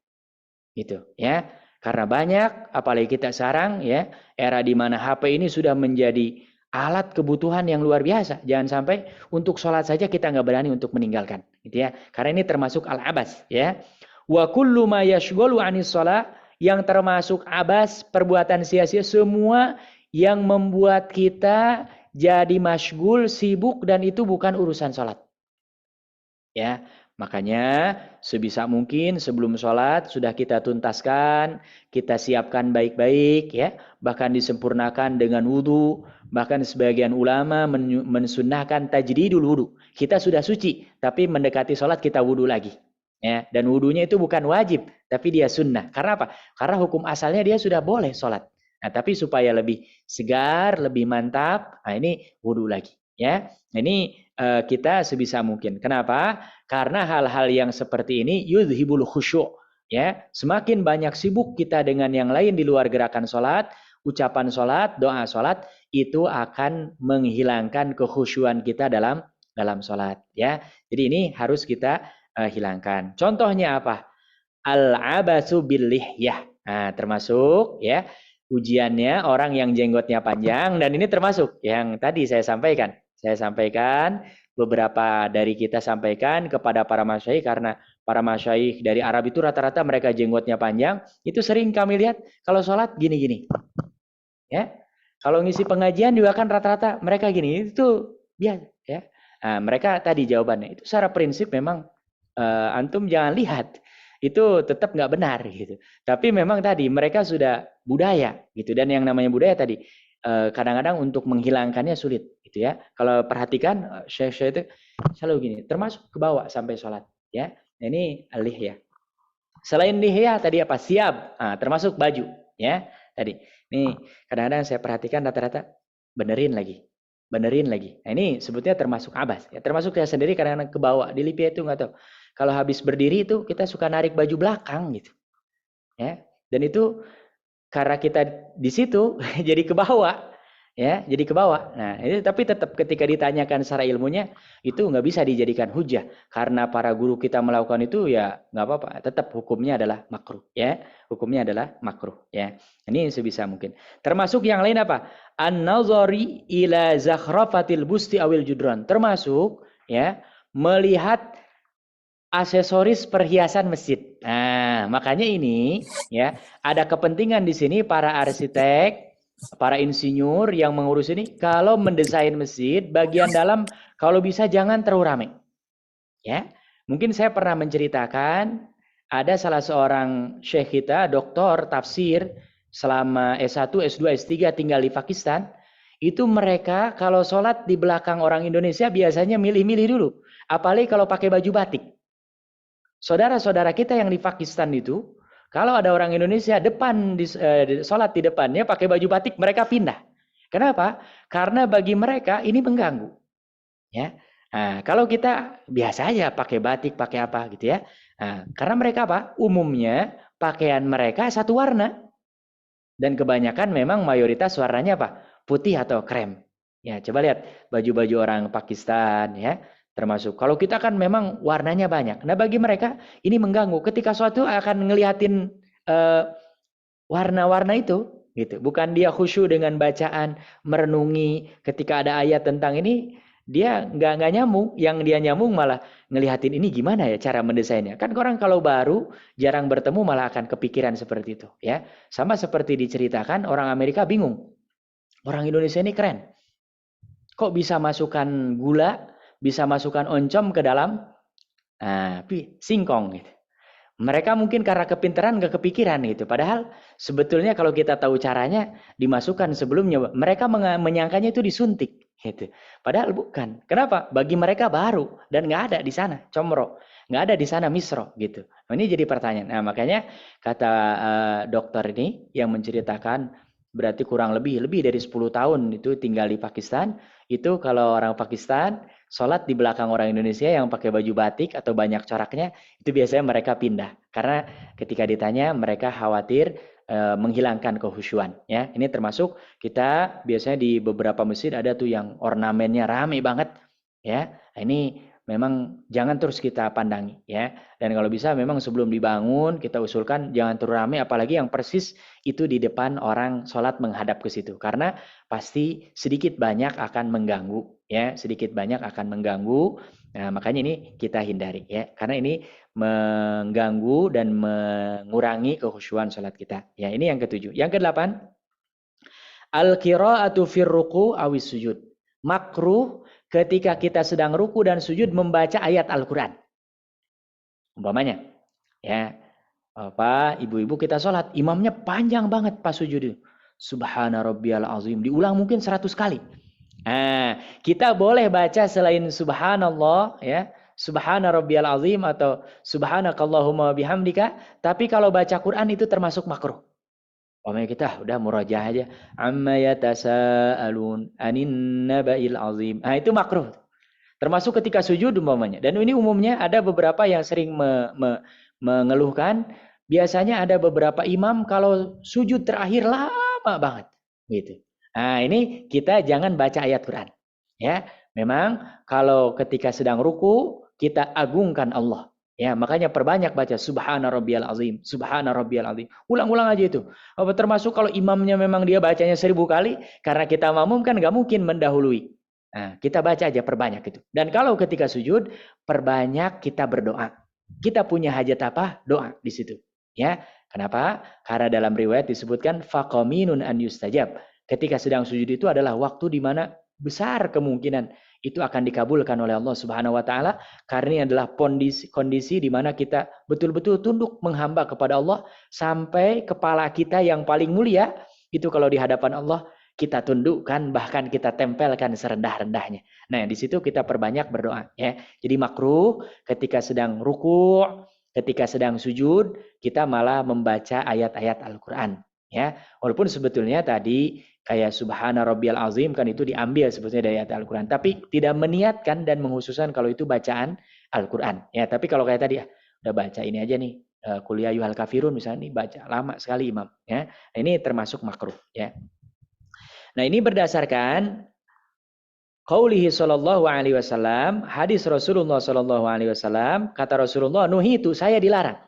Gitu ya. Karena banyak, apalagi kita sekarang ya, era di mana HP ini sudah menjadi alat kebutuhan yang luar biasa. Jangan sampai untuk sholat saja kita nggak berani untuk meninggalkan, gitu ya. Karena ini termasuk al-abas, ya. Wa kullu ma yashghalu 'anis shalah, yang termasuk abas, perbuatan sia-sia, semua yang membuat kita jadi masyghul, sibuk, dan itu bukan urusan sholat. Ya, makanya sebisa mungkin sebelum sholat sudah kita tuntaskan, kita siapkan baik-baik, ya, bahkan disempurnakan dengan wudhu. Bahkan sebagian ulama mensunnahkan tajdidul wudhu. Kita sudah suci, tapi mendekati sholat kita wudhu lagi. Ya, dan wudhunya itu bukan wajib, tapi dia sunnah. Karena apa? Karena hukum asalnya dia sudah boleh sholat. Nah, tapi supaya lebih segar, lebih mantap, nah ini wudhu lagi. Ya, ini kita sebisa mungkin. Kenapa? Karena hal-hal yang seperti ini yudhibul khusyuk. Ya, semakin banyak sibuk kita dengan yang lain di luar gerakan sholat, ucapan sholat, doa sholat, itu akan menghilangkan kekhusyuan kita dalam sholat. Ya, jadi ini harus kita hilangkan. Contohnya apa? Al-abasu bil lihyah. Nah, termasuk ya ujiannya orang yang jenggotnya panjang, dan ini termasuk yang tadi saya sampaikan. Saya sampaikan, beberapa dari kita sampaikan kepada para masyayikh, karena para masyayikh dari Arab itu rata-rata mereka jenggotnya panjang, itu sering kami lihat kalau sholat gini-gini. Ya. Kalau ngisi pengajian juga kan rata-rata mereka gini, itu biasa, ya. Nah, mereka tadi jawabannya itu secara prinsip memang antum jangan lihat, itu tetap nggak benar gitu. Tapi memang tadi mereka sudah budaya gitu, dan yang namanya budaya tadi kadang-kadang untuk menghilangkannya sulit gitu ya. Kalau perhatikan syekh itu selalu gini, termasuk ke bawah sampai sholat ya. Nah, ini lihya. Selain lihya tadi apa? Siap, termasuk baju ya. Tadi ini kadang-kadang saya perhatikan rata-rata benerin lagi. Nah, ini sebetulnya termasuk abas ya. Termasuk saya sendiri kadang-kadang ke bawah di lipia itu nggak tahu. Kalau habis berdiri itu kita suka narik baju belakang gitu. Ya. Dan itu karena kita di situ jadi ke bawah. Ya, jadi ke bawah. Nah, ini tapi tetap ketika ditanyakan secara ilmunya itu nggak bisa dijadikan hujah, karena para guru kita melakukan itu ya nggak apa-apa. Tetap hukumnya adalah makruh, ya. Hukumnya adalah makruh, ya. Ini sebisa mungkin. Termasuk yang lain apa? An-nazari ila zakhrafatil busti awil judron. Termasuk ya melihat aksesoris perhiasan masjid. Nah, makanya ini ya ada kepentingan di sini para arsitek, para insinyur yang mengurus ini, kalau mendesain masjid bagian dalam kalau bisa jangan terlalu ramai. Ya. Mungkin saya pernah menceritakan ada salah seorang syekh kita, doktor tafsir selama S1, S2, S3 tinggal di Pakistan. Itu mereka kalau sholat di belakang orang Indonesia biasanya milih-milih dulu. Apalagi kalau pakai baju batik. Saudara-saudara kita yang di Pakistan itu, kalau ada orang Indonesia sholat di depannya pakai baju batik, mereka pindah. Kenapa? Karena bagi mereka ini mengganggu. Ya. Nah, kalau kita biasa aja pakai batik, pakai apa gitu ya. Nah, karena mereka apa? Umumnya pakaian mereka satu warna. Dan kebanyakan memang mayoritas warnanya apa? Putih atau krem. Ya, coba lihat baju-baju orang Pakistan ya. Termasuk kalau kita kan memang warnanya banyak. Nah, bagi mereka ini mengganggu. Ketika suatu akan ngeliatin warna-warna itu, gitu. Bukan dia khusyuk dengan bacaan, merenungi. Ketika ada ayat tentang ini, dia nggak nyambung. Yang dia nyambung malah ngelihatin ini gimana ya cara mendesainnya. Kan orang kalau baru jarang bertemu malah akan kepikiran seperti itu. Ya, sama seperti diceritakan orang Amerika bingung. Orang Indonesia ini keren. Kok bisa masukkan gula? Bisa masukkan oncom ke dalam singkong gitu. Mereka mungkin karena kepintaran gak kepikiran gitu. Padahal sebetulnya kalau kita tahu caranya dimasukkan sebelumnya. Mereka menyangkanya itu disuntik gitu. Padahal bukan. Kenapa? Bagi mereka baru dan nggak ada di sana comro, nggak ada di sana misro gitu. Nah, ini jadi pertanyaan. Nah, makanya kata dokter ini yang menceritakan berarti kurang lebih dari 10 tahun itu tinggal di Pakistan. Itu kalau orang Pakistan sholat di belakang orang Indonesia yang pakai baju batik atau banyak coraknya, itu biasanya mereka pindah. Karena ketika ditanya mereka khawatir menghilangkan kehusyuan. Ya, ini termasuk kita biasanya di beberapa masjid ada tuh yang ornamennya rame banget. Ya, ini memang jangan terus kita pandangi ya. Dan kalau bisa memang sebelum dibangun kita usulkan jangan terlalu ramai, apalagi yang persis itu di depan orang sholat menghadap ke situ, karena pasti sedikit banyak akan mengganggu ya, sedikit banyak akan mengganggu. Nah, makanya ini kita hindari ya, karena ini mengganggu dan mengurangi kekhusyuan sholat kita. Ya, ini yang ketujuh. Yang kedelapan, al-qira'atu fir ruku' awis sujud. Makruh ketika kita sedang ruku dan sujud membaca ayat Al-Quran. Umpamanya, ya, ibu-ibu kita sholat, imamnya panjang banget pas sujud. Subhana rabbiyal azim, diulang mungkin 100 kali. Nah, kita boleh baca selain subhanallah, ya, subhana rabbiyal azim atau subhanakallahumma bihamdika, tapi kalau baca Quran itu termasuk makruh. Umpamanya kita udah murajaah aja, amma yatasaalun anin naba'il azim. Nah, itu makruh. Termasuk ketika sujud umpamanya. Dan ini umumnya ada beberapa yang sering mengeluhkan, biasanya ada beberapa imam kalau sujud terakhir lama banget gitu. Nah, ini kita jangan baca ayat Quran. Ya, memang kalau ketika sedang ruku kita agungkan Allah. Ya, makanya perbanyak baca subhana rabbiyal azim, subhana rabbiyal azim. Ulang-ulang aja itu. Termasuk kalau imamnya memang dia bacanya 1000 kali, karena kita makmum kan nggak mungkin mendahului. Nah, kita baca aja perbanyak itu. Dan kalau ketika sujud, perbanyak kita berdoa. Kita punya hajat apa? Doa di situ. Ya, kenapa? Karena dalam riwayat disebutkan faqaminun an yustajab. Ketika sedang sujud itu adalah waktu di mana besar kemungkinan itu akan dikabulkan oleh Allah Subhanahu wa taala, karena ini adalah kondisi di mana kita betul-betul tunduk menghamba kepada Allah sampai kepala kita yang paling mulia itu kalau di hadapan Allah kita tundukkan, bahkan kita tempelkan serendah-rendahnya. Nah, di situ kita perbanyak berdoa ya. Jadi makruh ketika sedang ruku', ketika sedang sujud, kita malah membaca ayat-ayat Al-Qur'an ya. Walaupun sebetulnya tadi kayak subhana rabbiyal azim kan itu diambil sebetulnya dari ayat Al-Qur'an, tapi tidak meniatkan dan menghususkan kalau itu bacaan Al-Qur'an. Ya, tapi kalau kayak tadi udah baca ini aja nih, qul ya ayyuhal kafirun misalnya nih, baca lama sekali imam ya. Nah, ini termasuk makruh ya. Nah, ini berdasarkan qaulihi sallallahu alaihi wasallam, hadis Rasulullah sallallahu alaihi wasallam, kata Rasulullah, nuhitu, saya dilarang.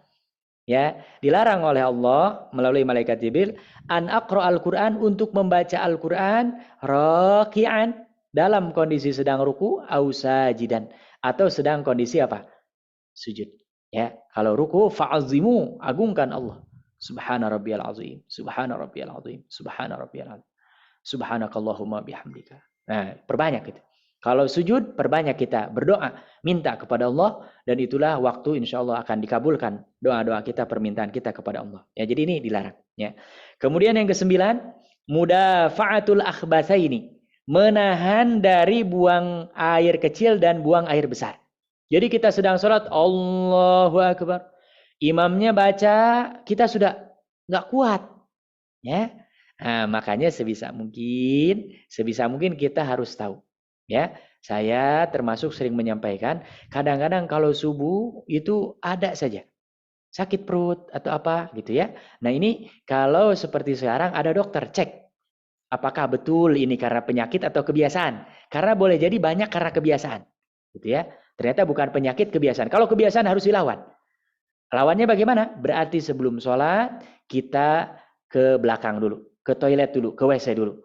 Ya, dilarang oleh Allah melalui malaikat Jibril an aqra'al Qur'an, untuk membaca Al-Qur'an raki'an, dalam kondisi sedang ruku au sajidan, atau sedang kondisi apa? Sujud. Ya, kalau ruku fa'azimu, agungkan Allah. Subhana rabbiyal azim, subhana rabbiyal azim, subhana rabbiyal azim. Subhanakallahumma bihamdika. Nah, perbanyak itu. Kalau sujud, perbanyak kita berdoa, minta kepada Allah, dan itulah waktu insya Allah akan dikabulkan doa-doa kita, permintaan kita kepada Allah. Ya, jadi ini dilarang. Ya. Kemudian yang kesembilan, mudafa'atul akhbatsaini, menahan dari buang air kecil dan buang air besar. Jadi kita sedang sholat, Allahu Akbar, imamnya baca, kita sudah nggak kuat. Ya. Nah, makanya sebisa mungkin kita harus tahu. Ya, saya termasuk sering menyampaikan, kadang-kadang kalau subuh itu ada saja sakit perut atau apa gitu ya. Nah, ini kalau seperti sekarang ada dokter cek apakah betul ini karena penyakit atau kebiasaan. Karena boleh jadi banyak karena kebiasaan. Gitu ya. Ternyata bukan penyakit, kebiasaan. Kalau kebiasaan harus dilawan. Lawannya bagaimana? Berarti sebelum sholat kita ke belakang dulu, ke toilet dulu, ke WC dulu.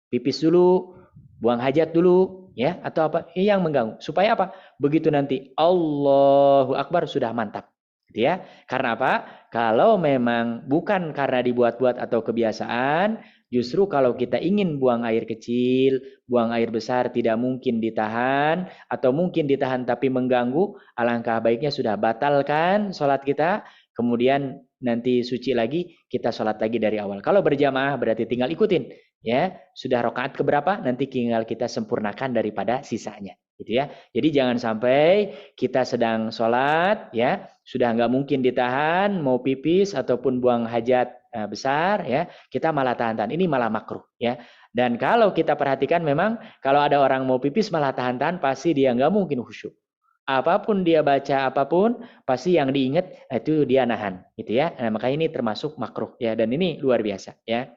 Pipis dulu, buang hajat dulu. Ya, atau apa yang mengganggu, supaya apa? Begitu nanti Allahu Akbar sudah mantap, gitu ya. Karena apa? Kalau memang bukan karena dibuat-buat atau kebiasaan, justru kalau kita ingin buang air kecil, buang air besar tidak mungkin ditahan, atau mungkin ditahan tapi mengganggu, alangkah baiknya sudah batalkan sholat kita, kemudian nanti suci lagi, kita sholat lagi dari awal. Kalau berjamaah berarti tinggal ikutin. Ya, sudah rakaat keberapa nanti tinggal kita sempurnakan daripada sisanya, gitu ya. Jadi jangan sampai kita sedang sholat, ya sudah nggak mungkin ditahan, mau pipis ataupun buang hajat besar, ya kita malah tahan-tahan. Ini malah makruh, ya. Dan kalau kita perhatikan memang kalau ada orang mau pipis malah tahan-tahan, pasti dia nggak mungkin khusyuk. Apapun dia baca, apapun pasti yang diingat itu dia nahan, gitu ya. Nah, makanya ini termasuk makruh, ya. Dan ini luar biasa, ya.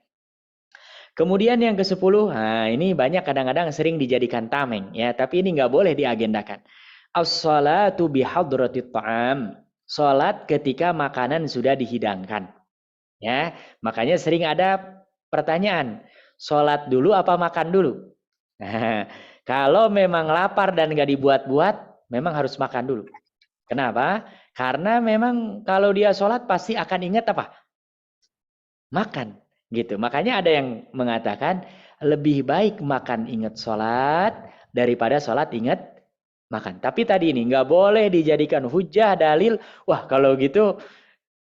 Kemudian yang ke-10, nah ini banyak kadang-kadang sering dijadikan tameng ya, tapi ini nggak boleh diagendakan. as-salatu bihadratit ta'am. Salat ketika makanan sudah dihidangkan. Ya, makanya sering ada pertanyaan, salat dulu apa makan dulu? Nah, kalau memang lapar dan nggak dibuat-buat, memang harus makan dulu. Kenapa? Karena memang kalau dia sholat pasti akan ingat apa? Makan. Gitu. Makanya ada yang mengatakan lebih baik makan ingat sholat daripada sholat ingat makan. Tapi tadi ini nggak boleh dijadikan hujah, dalil. Wah kalau gitu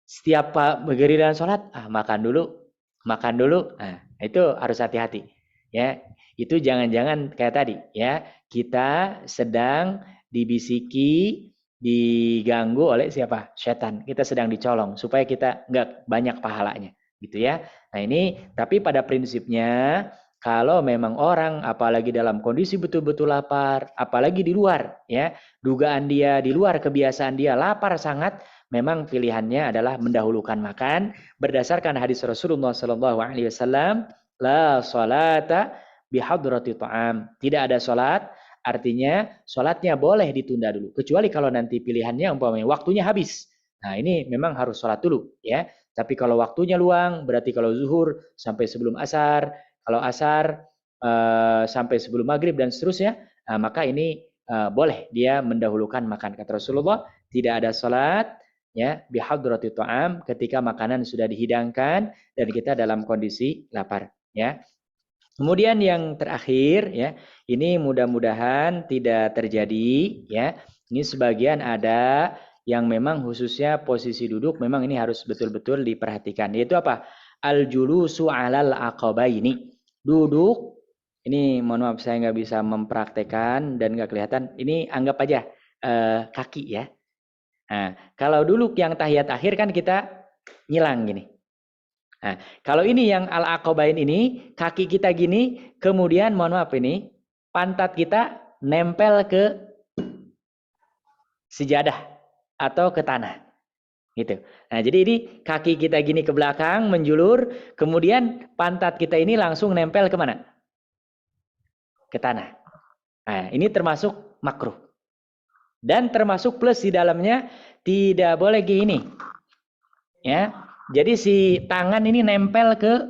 setiap giliran sholat, makan dulu. Nah, itu harus hati-hati. Ya, itu jangan-jangan kayak tadi. Ya, kita sedang dibisiki, diganggu oleh siapa? Setan. Kita sedang dicolong supaya kita nggak banyak pahalanya, gitu ya. Nah ini, tapi pada prinsipnya kalau memang orang apalagi dalam kondisi betul-betul lapar, apalagi di luar, ya, dugaan dia di luar, kebiasaan dia lapar sangat, memang pilihannya adalah mendahulukan makan berdasarkan hadis Rasulullah SAW, la salata bihadrati ta'am. Tidak ada salat. Artinya sholatnya boleh ditunda dulu. Kecuali kalau nanti pilihannya umpamanya waktunya habis. Nah ini memang harus sholat dulu ya. Tapi kalau waktunya luang, berarti kalau zuhur sampai sebelum asar, kalau asar sampai sebelum maghrib dan seterusnya, maka ini boleh dia mendahulukan makan. Kata Rasulullah, tidak ada sholat ya bihadrati ta'am ketika makanan sudah dihidangkan dan kita dalam kondisi lapar ya. Kemudian yang terakhir ya, ini mudah-mudahan tidak terjadi ya. Ini sebagian ada yang memang khususnya posisi duduk memang ini harus betul-betul diperhatikan. Yaitu apa? Al-julusu 'alal aqabaini. Duduk, ini mohon maaf saya nggak bisa mempraktekkan dan nggak kelihatan. Ini anggap aja kaki ya. Nah, kalau duduk yang tahiyat akhir kan kita nyilang gini. Nah, kalau ini yang al-aqabain ini, kaki kita gini, kemudian mohon maaf ini, pantat kita nempel ke sejadah atau ke tanah. Gitu. Nah, jadi ini kaki kita gini ke belakang, menjulur, kemudian pantat kita ini langsung nempel ke mana? Ke tanah. Nah, ini termasuk makruh. Dan termasuk plus di dalamnya tidak boleh gini. Ya. Jadi si tangan ini nempel ke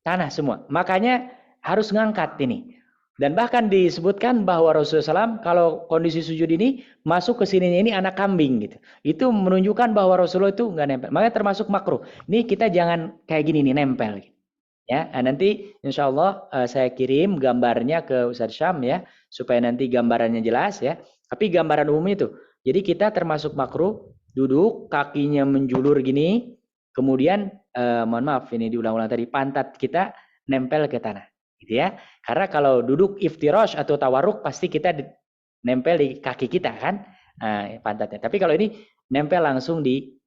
tanah semua. Makanya harus ngangkat ini. Dan bahkan disebutkan bahwa Rasulullah SAW kalau kondisi sujud ini masuk ke sininya ini anak kambing gitu. Itu menunjukkan bahwa Rasulullah itu nggak nempel. Makanya termasuk makruh. Ini kita jangan kayak gini nih nempel. Ya, nanti insya Allah saya kirim gambarnya ke Ustadz Syam ya supaya nanti gambarannya jelas ya. Tapi gambaran umum itu. Jadi kita termasuk makruh duduk kakinya menjulur gini. Kemudian, mohon maaf ini diulang-ulang tadi, pantat kita nempel ke tanah. Gitu ya. Karena kalau duduk iftirash atau tawarruk, pasti kita nempel di kaki kita kan, pantatnya. Tapi kalau ini nempel langsung di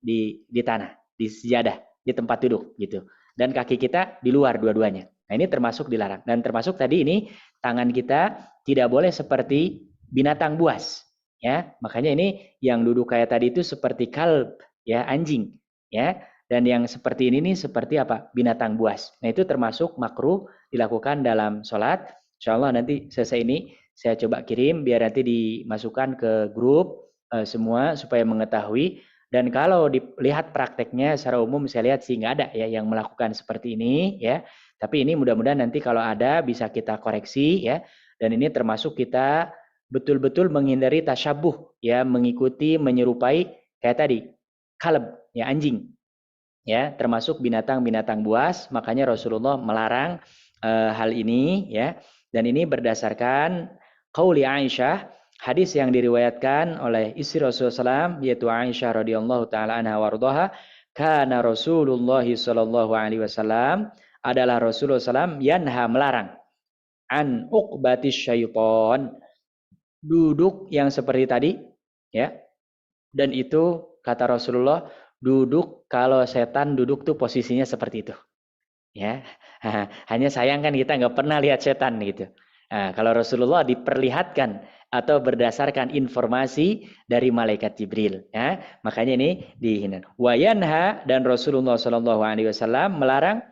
tanah, di sejadah, di tempat duduk gitu. Dan kaki kita di luar dua-duanya. Nah ini termasuk dilarang. Dan termasuk tadi ini, tangan kita tidak boleh seperti binatang buas. Ya, makanya ini yang duduk kayak tadi itu seperti kalb, ya anjing. Ya. Dan yang seperti ini nih seperti apa? Binatang buas. Nah itu termasuk makruh dilakukan dalam sholat. Insya Allah nanti selesai ini saya coba kirim biar nanti dimasukkan ke grup semua supaya mengetahui. Dan kalau dilihat prakteknya secara umum saya lihat sih nggak ada ya yang melakukan seperti ini ya. Tapi ini mudah-mudahan nanti kalau ada bisa kita koreksi ya. Dan ini termasuk kita betul-betul menghindari tasyabuh ya, mengikuti, menyerupai kayak tadi kalb ya anjing. Ya, termasuk binatang-binatang buas, makanya Rasulullah melarang hal ini ya. Dan ini berdasarkan qauli Aisyah, hadis yang diriwayatkan oleh istri Rasulullah SAW yaitu Aisyah radhiyallahu taala anha warḍaha, kana Rasulullah sallallahu alaihi wasallam adalah Rasulullah SAW yanha melarang an uqbatis syaiton, duduk yang seperti tadi ya. Dan itu kata Rasulullah duduk kalau setan duduk tuh posisinya seperti itu, ya. Hanya sayang kan kita nggak pernah lihat setan gitu. Nah, kalau Rasulullah diperlihatkan atau berdasarkan informasi dari malaikat Jibril, ya. Makanya ini dihina. Wayanha dan Rasulullah Shallallahu Alaihi Wasallam melarang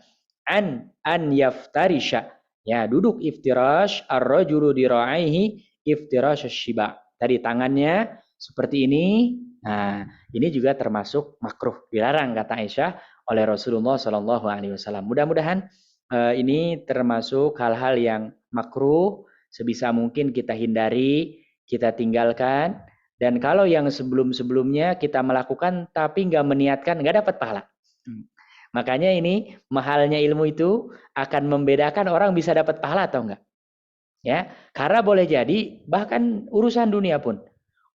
an yaftarisha, ya duduk iftirash ar-rajulu diraihi iftirash shiba, tadi tangannya seperti ini. Nah, ini juga termasuk makruh, dilarang kata Aisyah oleh Rasulullah SAW. Mudah-mudahan ini termasuk hal-hal yang makruh, sebisa mungkin kita hindari, kita tinggalkan. Dan kalau yang sebelum-sebelumnya kita melakukan tapi nggak meniatkan, nggak dapat pahala. Makanya ini mahalnya ilmu itu akan membedakan orang bisa dapat pahala atau enggak. Ya, karena boleh jadi bahkan urusan dunia pun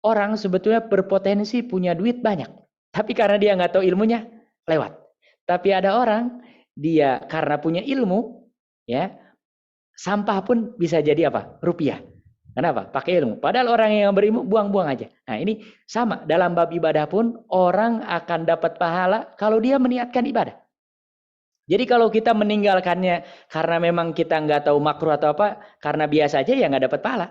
orang sebetulnya berpotensi punya duit banyak, tapi karena dia nggak tahu ilmunya lewat. Tapi ada orang dia karena punya ilmu, ya sampah pun bisa jadi apa? Rupiah. Kenapa? Pakai ilmu. Padahal orang yang berilmu buang-buang aja. Nah ini sama dalam bab ibadah pun orang akan dapat pahala kalau dia meniatkan ibadah. Jadi kalau kita meninggalkannya karena memang kita nggak tahu makruh atau apa, karena biasa aja ya nggak dapat pahala.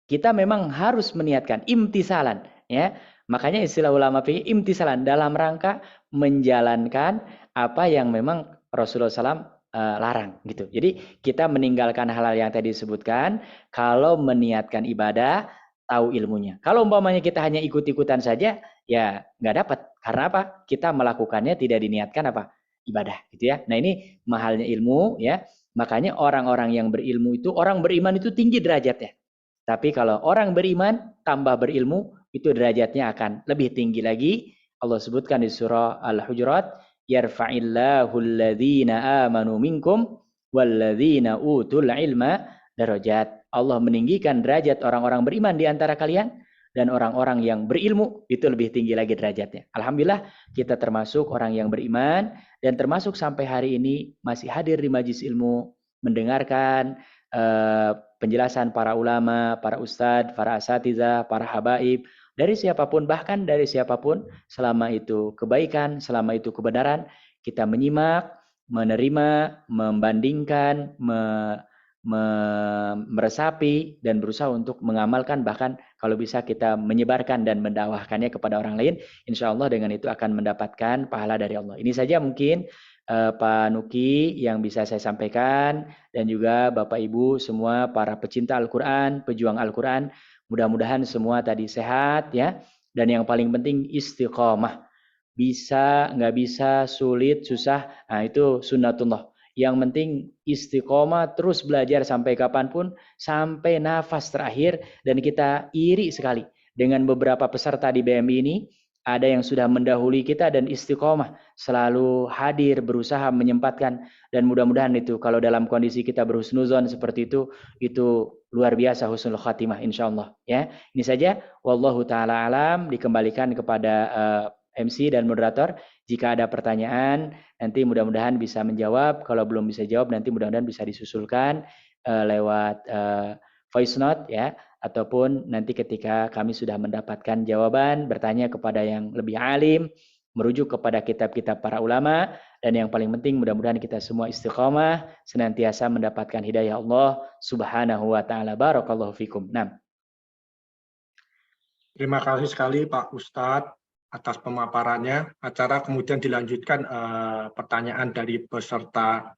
Kita memang harus meniatkan imtisalan, ya. Makanya istilah ulama fikih imtisalan dalam rangka menjalankan apa yang memang Rasulullah SAW larang gitu. Jadi kita meninggalkan hal-hal yang tadi disebutkan kalau meniatkan ibadah, tahu ilmunya. Kalau umpamanya kita hanya ikut-ikutan saja, ya nggak dapat. Karena apa? Kita melakukannya tidak diniatkan apa? Ibadah gitu ya. Nah ini mahalnya ilmu ya. Makanya orang-orang yang berilmu itu, orang beriman itu tinggi derajatnya. Tapi kalau orang beriman tambah berilmu, itu derajatnya akan lebih tinggi lagi. Allah sebutkan di surah Al-Hujurat, yarfa'illahu alladhina amanu minkum walladhina utul ilma darajat. Allah meninggikan derajat orang-orang beriman di antara kalian dan orang-orang yang berilmu itu lebih tinggi lagi derajatnya. Alhamdulillah kita termasuk orang yang beriman dan termasuk sampai hari ini masih hadir di majelis ilmu, mendengarkan penjelasan para ulama, para ustadz, para asatidzah, para habaib, dari siapapun, bahkan dari siapapun, selama itu kebaikan, selama itu kebenaran, kita menyimak, menerima, membandingkan, meresapi, dan berusaha untuk mengamalkan, bahkan kalau bisa kita menyebarkan dan mendakwahkannya kepada orang lain, insya Allah dengan itu akan mendapatkan pahala dari Allah. Ini saja mungkin Pak Nuki yang bisa saya sampaikan, dan juga Bapak Ibu semua para pecinta Al-Quran, pejuang Al-Quran, mudah-mudahan semua tadi sehat ya, dan yang paling penting istiqomah. Bisa, nggak bisa, sulit, susah, nah itu sunnatullah. Yang penting istiqomah, terus belajar sampai kapanpun, sampai nafas terakhir. Dan kita iri sekali dengan beberapa peserta di BMI ini, ada yang sudah mendahului kita dan istiqomah, selalu hadir, berusaha menyempatkan, dan mudah-mudahan itu kalau dalam kondisi kita berhusnuzon seperti itu luar biasa husnul khatimah insyaallah ya. Ini saja, wallahu taala alam, dikembalikan kepada MC dan moderator. Jika ada pertanyaan nanti mudah-mudahan bisa menjawab, kalau belum bisa jawab nanti mudah-mudahan bisa disusulkan lewat voice note ya, ataupun nanti ketika kami sudah mendapatkan jawaban, bertanya kepada yang lebih alim, merujuk kepada kitab-kitab para ulama, dan yang paling penting mudah-mudahan kita semua istiqomah, senantiasa mendapatkan hidayah Allah subhanahu wa ta'ala. Barakallahu fikum. Nah. Terima kasih sekali Pak Ustadz atas pemaparannya. Acara kemudian dilanjutkan pertanyaan dari peserta.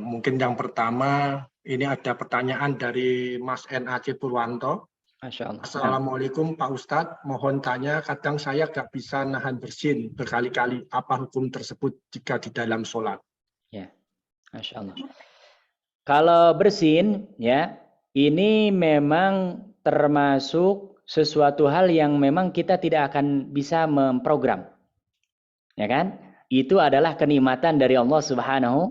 Mungkin yang pertama, ini ada pertanyaan dari Mas NAC Purwanto. Masya Allah. Assalamualaikum Pak Ustadz, mohon tanya, kadang saya nggak bisa nahan bersin berkali-kali, apa hukum tersebut jika di dalam sholat? Ya, Masya Allah. Kalau bersin, ya, ini memang termasuk sesuatu hal yang memang kita tidak akan bisa memprogram. Ya kan? Itu adalah kenikmatan dari Allah Subhanahu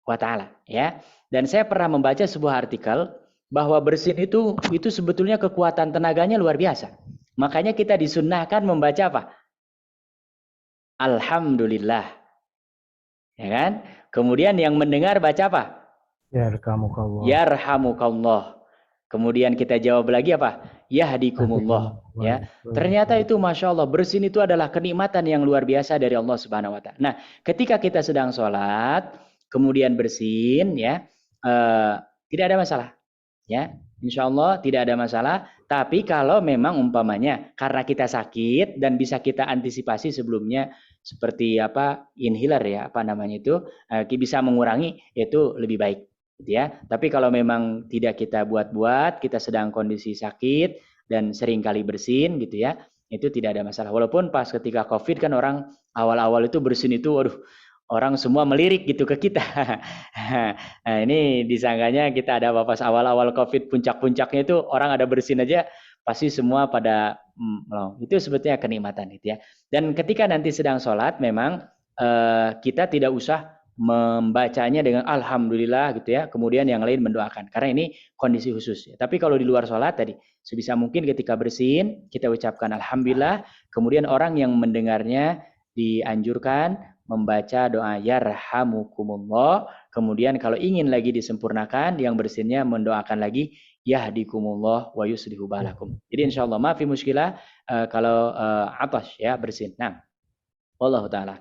wa Ta'ala, ya. Dan saya pernah membaca sebuah artikel bahwa bersin itu sebetulnya kekuatan tenaganya luar biasa. Makanya kita disunnahkan membaca apa? Alhamdulillah. Ya kan? Kemudian yang mendengar baca apa? Yarhamukallah. Yarhamukallah. Kemudian kita jawab lagi apa? Yahdikumullah. Ya. Ternyata itu Masya Allah, bersin itu adalah kenikmatan yang luar biasa dari Allah Subhanahu wa Ta'ala. Nah, ketika kita sedang sholat, kemudian bersin, ya, tidak ada masalah. Ya, insya Allah tidak ada masalah. Tapi kalau memang umpamanya karena kita sakit dan bisa kita antisipasi sebelumnya, seperti apa inhaler ya, apa namanya itu, bisa mengurangi, itu lebih baik. Ya, tapi kalau memang tidak kita buat-buat, kita sedang kondisi sakit dan seringkali bersin gitu ya, itu tidak ada masalah. Walaupun pas ketika COVID kan orang awal-awal itu bersin itu, waduh, orang semua melirik gitu ke kita. Nah, ini disangkanya kita ada apa pas awal-awal COVID puncak-puncaknya itu orang ada bersin aja pasti semua pada itu sebetulnya kenikmatan gitu ya. Dan ketika nanti sedang sholat memang kita tidak usah membacanya dengan alhamdulillah gitu ya, kemudian yang lain mendoakan karena ini kondisi khusus ya. Tapi kalau di luar sholat tadi sebisa mungkin ketika bersin kita ucapkan alhamdulillah, kemudian orang yang mendengarnya dianjurkan membaca doa yarhamukumullah, kemudian kalau ingin lagi disempurnakan yang bersinnya mendoakan lagi yahdikumullah wa yuslihu balakum. Jadi insyaallah maafi muskilah kalau atas ya bersin. Nah, wallahu taala.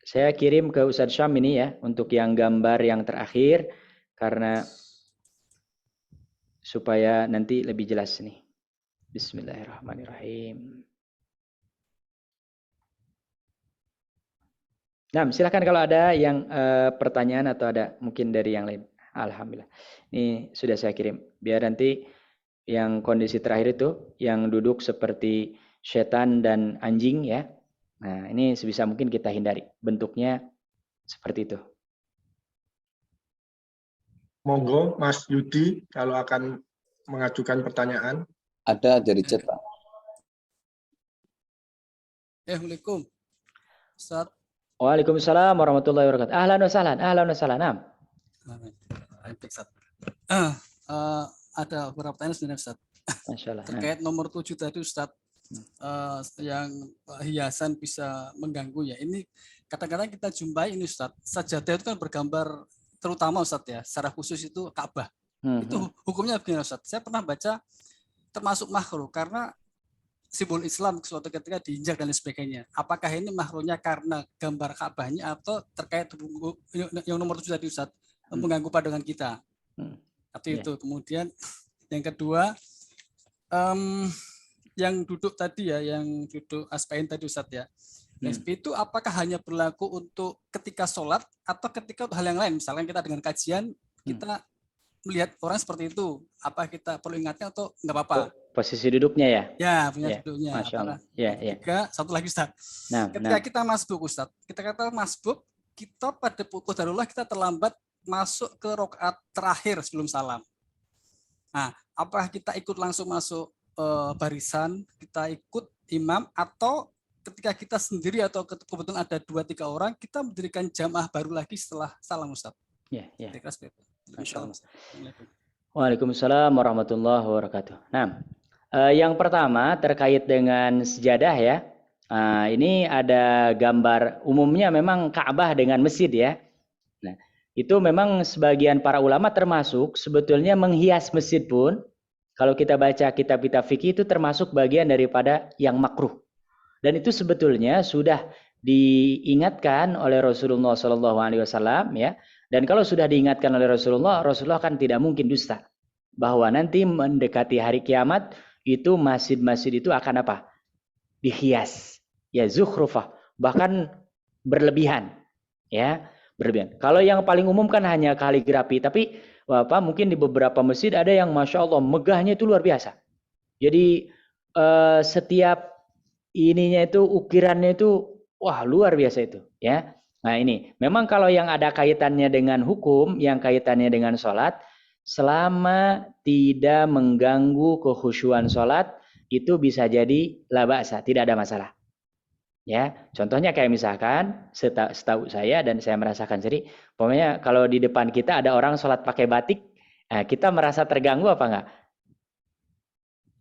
Saya kirim ke Ustadz Syam ini ya untuk yang gambar yang terakhir karena supaya nanti lebih jelas nih. Bismillahirrahmanirrahim. Nah, silakan kalau ada yang pertanyaan atau ada mungkin dari yang lain. Alhamdulillah. Ini sudah saya kirim. Biar nanti yang kondisi terakhir itu yang duduk seperti setan dan anjing ya. Nah, ini sebisa mungkin kita hindari. Bentuknya seperti itu. Monggo Mas Yudi kalau akan mengajukan pertanyaan. Ada dari chat, Pak. Assalamualaikum. Ustaz. Waalaikumsalam warahmatullahi wabarakatuh. Ahlan wa sahlan. Ahlan wa sahlan. Naam. Ada beberapa pertanyaan sebenarnya Ustaz. Masya Allah. Terkait nomor 7 tadi Ustaz, yang hiasan bisa mengganggu ya. Ini kadang-kadang kita jumpai ini Ustaz, sajadah itu kan bergambar terutama Ustaz ya, secara khusus itu Ka'bah. Itu hukumnya begini Ustaz. Saya pernah baca termasuk makruh karena simbol Islam suatu ketika diinjak dan sebagainya. Apakah ini makruhnya karena gambar Ka'bahnya atau terkait yang nomor 7 tadi Ustaz, mengganggu pandangan kita? Atau itu. Kemudian yang kedua, yang duduk tadi ya, yang duduk aspain tadi Ustaz ya. Itu apakah hanya berlaku untuk ketika sholat atau ketika hal yang lain? Misalnya kita dengan kajian, kita melihat orang seperti itu, apa kita perlu ingatkan atau enggak apa-apa? Posisi duduknya ya? Ya, punya duduknya. Masya Allah. Tiga, satu lagi Ustaz. Ketika kita masbuk Ustaz, kita masbuk, kita pada qadarullah kita terlambat masuk ke rakaat terakhir sebelum salam. Nah, apakah kita ikut langsung masuk barisan, kita ikut imam, atau ketika kita sendiri atau kebetulan ada 2-3 orang, kita mendirikan jamaah baru lagi setelah salam Ustaz? Ya. Masya Allah. Waalaikumsalam warahmatullahi wabarakatuh. Nah, yang pertama terkait dengan sejadah ya. Ini ada gambar umumnya memang Ka'bah dengan masjid ya. Nah, itu memang sebagian para ulama termasuk sebetulnya menghias masjid pun kalau kita baca kitab-kitab fikih itu termasuk bagian daripada yang makruh. Dan itu sebetulnya sudah diingatkan oleh Rasulullah SAW ya. Dan kalau sudah diingatkan oleh Rasulullah kan tidak mungkin dusta. Bahwa nanti mendekati hari kiamat itu masjid-masjid itu akan apa? Dihias. Ya zukhrufah. Bahkan berlebihan. Ya, berlebihan. Kalau yang paling umum kan hanya kaligrafi. Tapi mungkin di beberapa masjid ada yang Masya Allah megahnya itu luar biasa. Jadi setiap ininya itu ukirannya itu wah luar biasa itu. Ya. Nah ini, memang kalau yang ada kaitannya dengan hukum, yang kaitannya dengan sholat, selama tidak mengganggu kekhusyuan sholat, itu bisa jadi la ba'sa, tidak ada masalah. Ya, contohnya kayak misalkan, setahu saya dan saya merasakan sendiri, pokoknya kalau di depan kita ada orang sholat pakai batik, kita merasa terganggu apa enggak?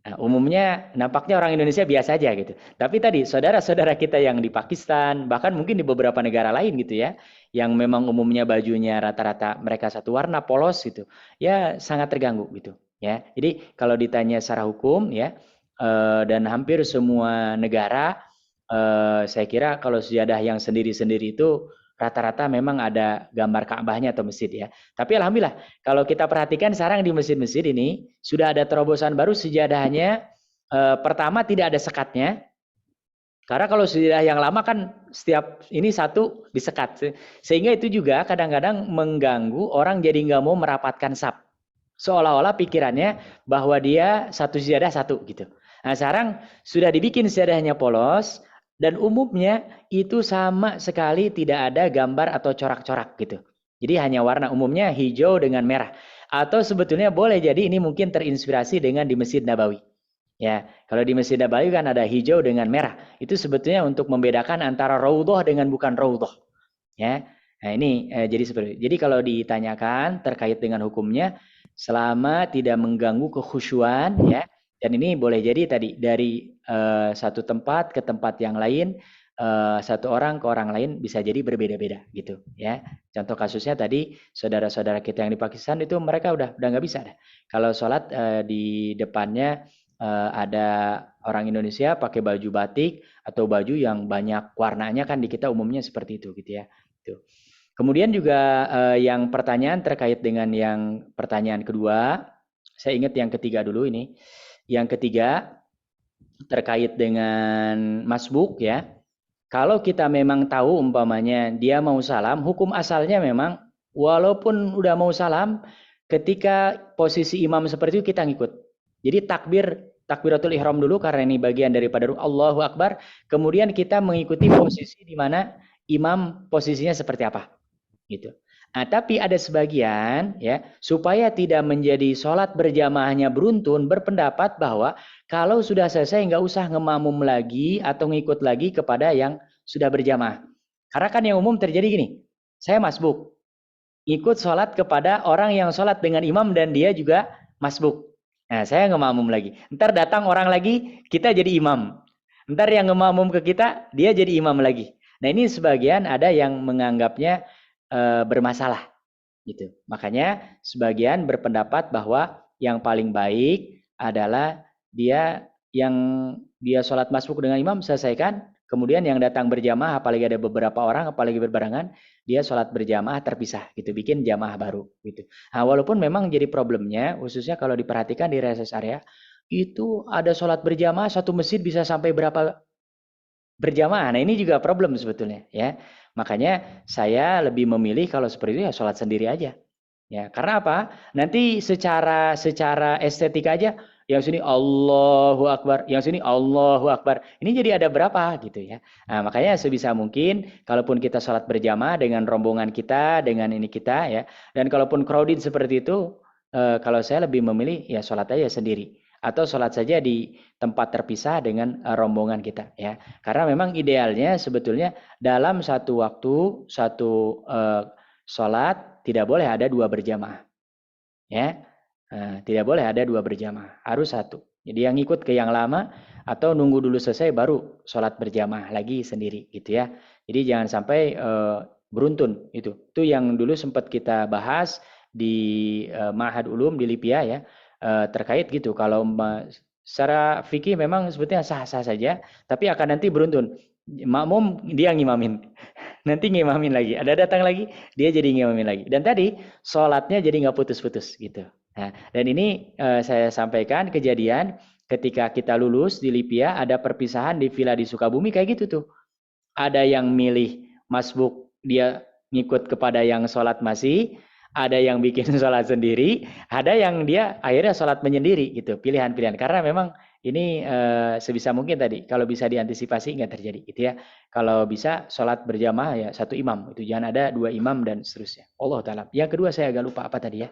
Nah, umumnya nampaknya orang Indonesia biasa aja gitu. Tapi tadi saudara-saudara kita yang di Pakistan, bahkan mungkin di beberapa negara lain gitu ya, yang memang umumnya bajunya rata-rata mereka satu warna polos gitu, ya sangat terganggu gitu. Ya, jadi kalau ditanya secara hukum ya, dan hampir semua negara, saya kira kalau sejadah yang sendiri-sendiri itu rata-rata memang ada gambar Ka'bahnya atau masjid ya. Tapi alhamdulillah kalau kita perhatikan sekarang di masjid-masjid ini sudah ada terobosan baru sejadahnya. Pertama tidak ada sekatnya. Karena kalau sejadah yang lama kan setiap ini satu disekat. Sehingga itu juga kadang-kadang mengganggu orang jadi nggak mau merapatkan saf. Seolah-olah pikirannya bahwa dia satu sejadah satu gitu. Nah sekarang sudah dibikin sejadahnya polos dan umumnya itu sama sekali tidak ada gambar atau corak-corak gitu. Jadi hanya warna umumnya hijau dengan merah. Atau sebetulnya boleh jadi ini mungkin terinspirasi dengan di Masjid Nabawi. Ya, kalau di Masjid Nabawi kan ada hijau dengan merah. Itu sebetulnya untuk membedakan antara raudhah dengan bukan raudhah. Ya. Nah, ini jadi seperti itu. Jadi kalau ditanyakan terkait dengan hukumnya selama tidak mengganggu kekhusyuan ya. Dan ini boleh jadi tadi dari satu tempat ke tempat yang lain, satu orang ke orang lain bisa jadi berbeda-beda gitu ya. Contoh kasusnya tadi saudara-saudara kita yang di Pakistan itu mereka udah nggak bisa dah. Kalau sholat di depannya ada orang Indonesia pakai baju batik atau baju yang banyak warnanya kan di kita umumnya seperti itu gitu ya. Tuh. Kemudian juga yang pertanyaan terkait dengan yang pertanyaan kedua, saya ingat yang ketiga dulu ini. Yang ketiga terkait dengan masbuk ya. Kalau kita memang tahu umpamanya dia mau salam, hukum asalnya memang walaupun udah mau salam, ketika posisi imam seperti itu kita ngikut. Jadi takbiratul ihram dulu karena ini bagian daripada Allahu Akbar. Kemudian kita mengikuti posisi di mana imam posisinya seperti apa. Gitu. Nah, tapi ada sebagian ya supaya tidak menjadi sholat berjamaahnya beruntun berpendapat bahwa kalau sudah selesai nggak usah ngemamum lagi atau ngikut lagi kepada yang sudah berjamaah. Karena kan yang umum terjadi gini, saya masbuk, ikut sholat kepada orang yang sholat dengan imam dan dia juga masbuk. Nah, saya ngemamum lagi. Ntar datang orang lagi, kita jadi imam. Ntar yang ngemamum ke kita, dia jadi imam lagi. Nah ini sebagian ada yang menganggapnya bermasalah gitu. Makanya sebagian berpendapat bahwa yang paling baik adalah dia sholat masbuk dengan imam selesaikan, kemudian yang datang berjamaah apalagi ada beberapa orang apalagi berbarengan, dia sholat berjamaah terpisah gitu, bikin jamaah baru gitu. Nah, walaupun memang jadi problemnya khususnya kalau diperhatikan di rest area itu ada sholat berjamaah satu masjid bisa sampai berapa berjamaah. Nah, ini juga problem sebetulnya ya. Makanya saya lebih memilih kalau seperti itu ya sholat sendiri aja. Ya, karena apa? Nanti secara estetika aja yang sini Allahu Akbar, yang sini Allahu Akbar. Ini jadi ada berapa gitu ya. Nah, makanya sebisa mungkin kalaupun kita sholat berjamaah dengan rombongan kita, dengan ini kita ya. Dan kalaupun crowded seperti itu, kalau saya lebih memilih ya sholat aja sendiri. Atau sholat saja di tempat terpisah dengan rombongan kita ya, karena memang idealnya sebetulnya dalam satu waktu satu sholat tidak boleh ada dua berjamaah ya, tidak boleh ada dua berjamaah, harus satu. Jadi yang ikut ke yang lama atau nunggu dulu selesai baru sholat berjamaah lagi sendiri gitu ya. Jadi jangan sampai beruntun itu yang dulu sempat kita bahas di Ma'had Ulum di Lipia ya. Terkait gitu, kalau secara fikih memang sebetulnya sah-sah saja, tapi akan nanti beruntun. Makmum dia ngimamin, nanti ngimamin lagi, ada datang lagi dia jadi ngimamin lagi, dan tadi sholatnya jadi nggak putus-putus gitu. Nah, dan ini saya sampaikan kejadian ketika kita lulus di Lipia ada perpisahan di villa di Sukabumi kayak gitu tuh. Ada yang milih masbuk dia ngikut kepada yang sholat masih. Ada yang bikin sholat sendiri, ada yang dia akhirnya sholat menyendiri gitu, pilihan-pilihan. Karena memang ini sebisa mungkin tadi, kalau bisa diantisipasi nggak terjadi gitu ya. Kalau bisa sholat berjamaah ya satu imam, itu jangan ada dua imam dan seterusnya. Allah Ta'ala. Yang kedua saya agak lupa apa tadi ya.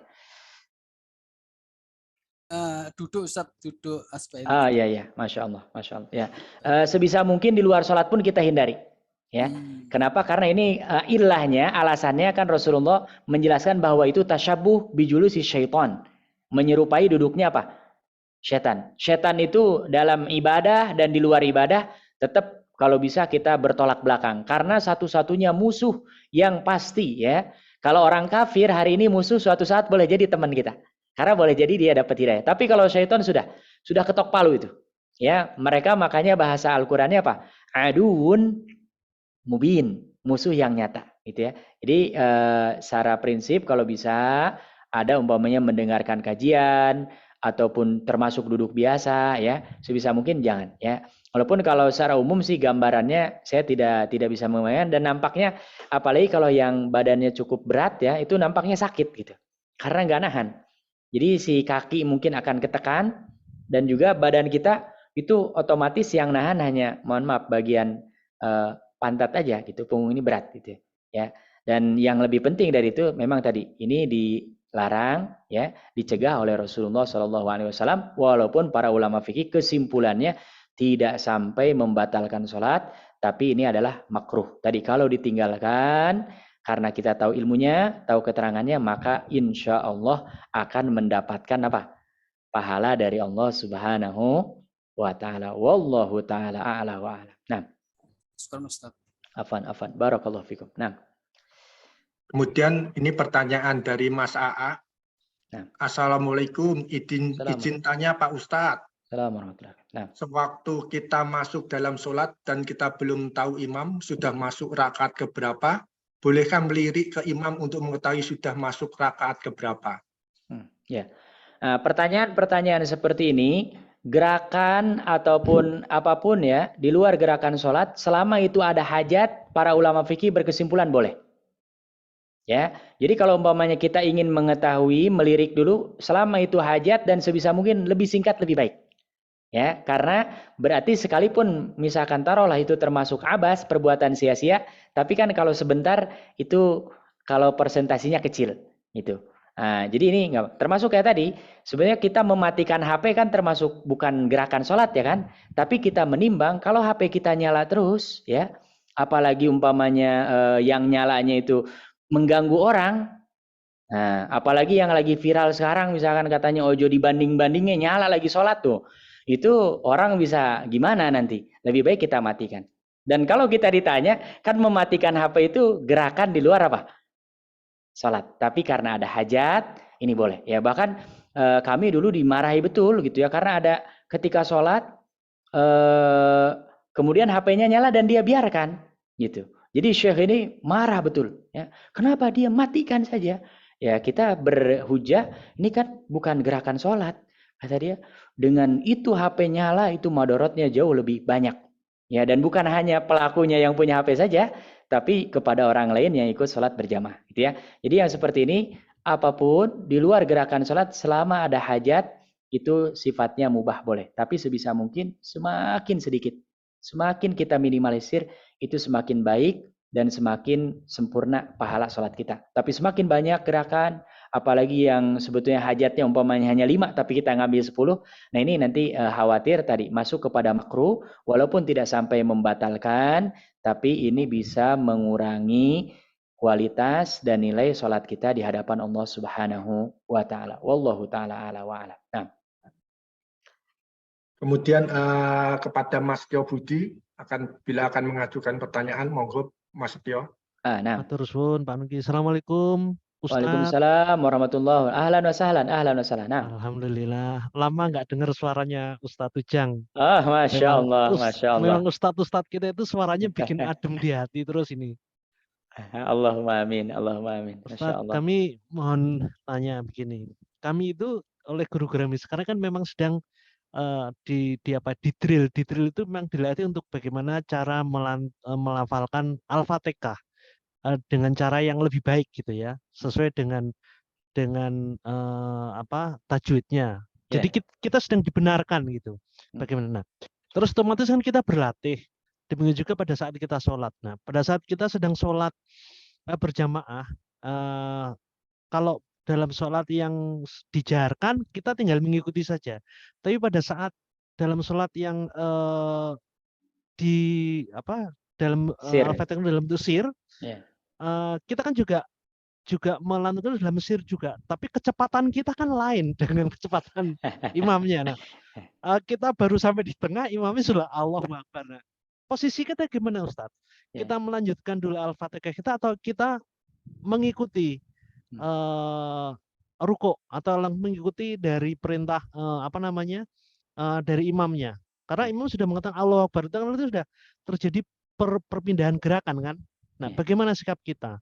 Duduk Ustaz, duduk aspek. Iya, Masya Allah. Ya. Sebisa mungkin di luar sholat pun kita hindari. Ya, kenapa? Karena ini ilahnya, alasannya kan Rasulullah menjelaskan bahwa itu tasyabuh bijulusi syaitan, menyerupai duduknya apa? Setan. Setan itu dalam ibadah dan di luar ibadah tetap kalau bisa kita bertolak belakang, karena satu-satunya musuh yang pasti ya. Kalau orang kafir hari ini musuh suatu saat boleh jadi teman kita, karena boleh jadi dia dapat hidayah. Tapi kalau syaitan sudah ketok palu itu, ya mereka makanya bahasa Al-Qur'annya apa? Aduun mubin, musuh yang nyata gitu ya. Jadi secara prinsip kalau bisa ada umpamanya mendengarkan kajian ataupun termasuk duduk biasa ya, sebisa mungkin jangan ya. Walaupun kalau secara umum sih gambarannya saya tidak bisa membayangkan, dan nampaknya apalagi kalau yang badannya cukup berat ya, itu nampaknya sakit gitu. Karena nggak nahan. Jadi si kaki mungkin akan ketekan dan juga badan kita itu otomatis yang nahan hanya, mohon maaf, bagian pantat aja gitu, punggung ini berat gitu ya. Dan yang lebih penting dari itu memang tadi ini dilarang ya, dicegah oleh Rasulullah SAW, walaupun para ulama fikih kesimpulannya tidak sampai membatalkan sholat, tapi ini adalah makruh. Tadi kalau ditinggalkan karena kita tahu ilmunya, tahu keterangannya, maka insya Allah akan mendapatkan apa? Pahala dari Allah Subhanahu wa ta'ala. Wallahu ta'ala a'la wa a'lam. Nah, Syukran Ustaz. afan. Barakallahu fikum. Nah, Kemudian ini pertanyaan dari Mas AA. Nah. Assalamualaikum, izin tanya Pak Ustadz. Assalamualaikum warahmatullahi wabarakatuh. Nah, Sewaktu kita masuk dalam sholat dan kita belum tahu imam sudah masuk rakaat keberapa, bolehkah melirik ke imam untuk mengetahui sudah masuk rakaat keberapa? Ya. Nah, pertanyaan-pertanyaan seperti ini, gerakan ataupun apapun ya, di luar gerakan sholat, selama itu ada hajat, para ulama fikih berkesimpulan boleh. Ya, jadi kalau umpamanya kita ingin mengetahui, melirik dulu, selama itu hajat dan sebisa mungkin lebih singkat lebih baik. Ya, karena berarti sekalipun misalkan taruhlah itu termasuk abas, perbuatan sia-sia, tapi kan kalau sebentar itu kalau persentasinya kecil gitu. Nah, jadi ini enggak termasuk kayak tadi, sebenarnya kita mematikan HP kan termasuk bukan gerakan sholat ya kan, tapi kita menimbang kalau HP kita nyala terus ya, apalagi umpamanya yang nyalanya itu mengganggu orang. Nah, apalagi yang lagi viral sekarang misalkan katanya ojo dibanding-bandingnya nyala lagi sholat tuh. Itu orang bisa gimana nanti? Lebih baik kita matikan. Dan kalau kita ditanya, kan mematikan HP itu gerakan di luar apa? Sholat. Tapi karena ada hajat, ini boleh. Ya bahkan kami dulu dimarahi betul gitu ya. Karena ada ketika sholat, kemudian HP-nya nyala dan dia biarkan gitu. Jadi Syekh ini marah betul. Ya. Kenapa dia matikan saja? Ya kita berhujah, ini kan bukan gerakan sholat. Kata dia, dengan itu HP nyala itu madorotnya jauh lebih banyak. Ya, dan bukan hanya pelakunya yang punya HP saja, tapi kepada orang lain yang ikut sholat berjamaah. Gitu ya. Jadi yang seperti ini, apapun di luar gerakan sholat selama ada hajat, itu sifatnya mubah boleh. Tapi sebisa mungkin semakin sedikit. Semakin kita minimalisir, itu semakin baik dan semakin sempurna pahala sholat kita. Tapi semakin banyak gerakan, apalagi yang sebetulnya hajatnya umpamanya hanya 5 tapi kita ngambil 10, nah ini nanti khawatir tadi masuk kepada makruh, walaupun tidak sampai membatalkan, tapi ini bisa mengurangi kualitas dan nilai sholat kita di hadapan Allah Subhanahu wa ta'ala. Wallahu ta'ala ala wa ala. Nah. Kemudian kepada Mas Tio Budi, bila akan mengajukan pertanyaan, monggo Mas Tio. Nah. Matur suwun Pak Nuki. Assalamualaikum Ustaz. Waalaikumsalam warahmatullahi wabarakatuh. Ahlan wa sahlan. Nah. Alhamdulillah. Lama nggak dengar suaranya Ustadz Ujang. Masya Allah, Masya Allah. Memang Ustadz kita itu suaranya bikin adem di hati terus ini. Allahumma amin, Allahumma amin. Masya Allah. Kami mohon tanya begini. Kami itu oleh guru kami sekarang kan memang sedang di drill itu memang dilatih untuk bagaimana cara melafalkan Al-Fatihah dengan cara yang lebih baik gitu ya, sesuai dengan tajwidnya. Jadi kita sedang dibenarkan gitu. Bagaimana? Terus otomatis kan kita berlatih. Demikian juga pada saat kita sholat. Nah, pada saat kita sedang sholat berjamaah, kalau dalam sholat yang dijaharkan kita tinggal mengikuti saja. Tapi pada saat dalam sholat yang dalam Al-Fatihah dalam sir, kita kan juga melantunkan dalam sir juga. Tapi kecepatan kita kan lain dengan kecepatan imamnya. Nah, kita baru sampai di tengah, imamnya sudah Allahu Akbar. Nah, posisi kita gimana Ustadz? Kita melanjutkan dulu Al-Fatihah kita atau kita mengikuti ruko atau mengikuti dari perintah dari imamnya, karena imam sudah mengatakan Allahu Akbar, itu sudah terjadi perpindahan gerakan kan. Nah, bagaimana sikap kita?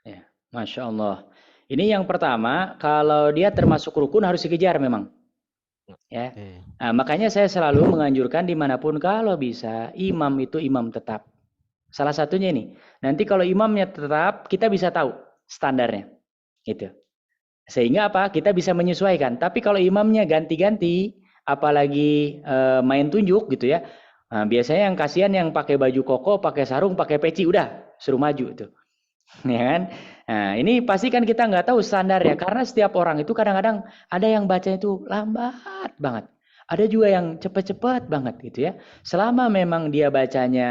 Ya, Masya Allah. Ini yang pertama, kalau dia termasuk rukun harus dikejar memang. Ya, nah, makanya saya selalu menganjurkan dimanapun kalau bisa imam itu imam tetap. Salah satunya ini. Nanti kalau imamnya tetap, kita bisa tahu standarnya. Gitu. Sehingga apa? Kita bisa menyesuaikan. Tapi kalau imamnya ganti-ganti, apalagi main tunjuk gitu ya. Nah, biasanya yang kasihan yang pakai baju koko, pakai sarung, pakai peci, udah suruh maju tuh. Ya kan? Nah, ini pasti kan kita nggak tahu standar ya, karena setiap orang itu kadang-kadang ada yang bacanya itu lambat banget. Ada juga yang cepat-cepat banget gitu ya. Selama memang dia bacanya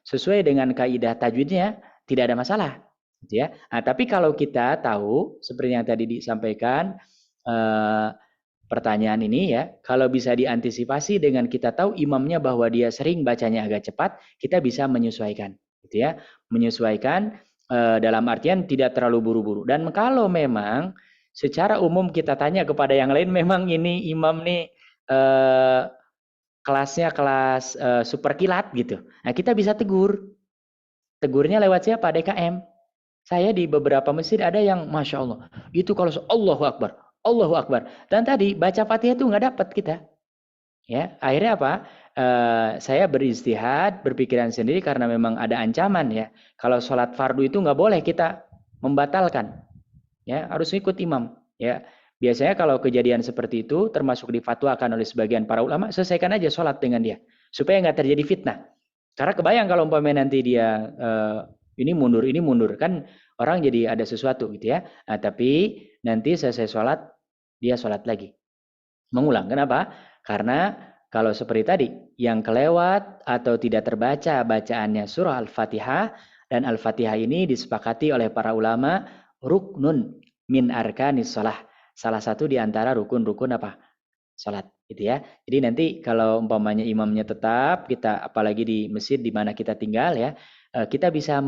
sesuai dengan kaidah tajwidnya, tidak ada masalah. Gitu ya. Nah, tapi kalau kita tahu seperti yang tadi disampaikan pertanyaan ini ya, kalau bisa diantisipasi dengan kita tahu imamnya bahwa dia sering bacanya agak cepat, kita bisa menyesuaikan, gitu ya, menyesuaikan dalam artian tidak terlalu buru-buru. Dan kalau memang secara umum kita tanya kepada yang lain, memang ini imam nih kelasnya kelas super kilat gitu, nah kita bisa tegurnya lewat siapa? DKM. Saya di beberapa masjid ada yang Masya Allah, itu kalau Allahu Akbar, Allahu Akbar. Dan tadi baca Fatihah itu nggak dapat kita. Ya, akhirnya apa? Saya beristihad, berpikiran sendiri karena memang ada ancaman ya. Kalau sholat fardu itu nggak boleh kita membatalkan. Ya, harus ikut imam. Ya, biasanya kalau kejadian seperti itu termasuk difatwakan oleh sebagian para ulama, selesaikan aja sholat dengan dia supaya nggak terjadi fitnah. Karena kebayang kalau umpamanya nanti dia ini mundur kan orang jadi ada sesuatu gitu ya. Nah, tapi nanti selesai sholat dia sholat lagi, mengulang. Kenapa? Karena kalau seperti tadi yang kelewat atau tidak terbaca bacaannya surah Al-Fatihah, dan Al-Fatihah ini disepakati oleh para ulama ruknun min arkanis shalah, salah satu di antara rukun-rukun apa? Salat gitu ya. Jadi nanti kalau umpamanya imamnya tetap, kita apalagi di masjid di mana kita tinggal ya, kita bisa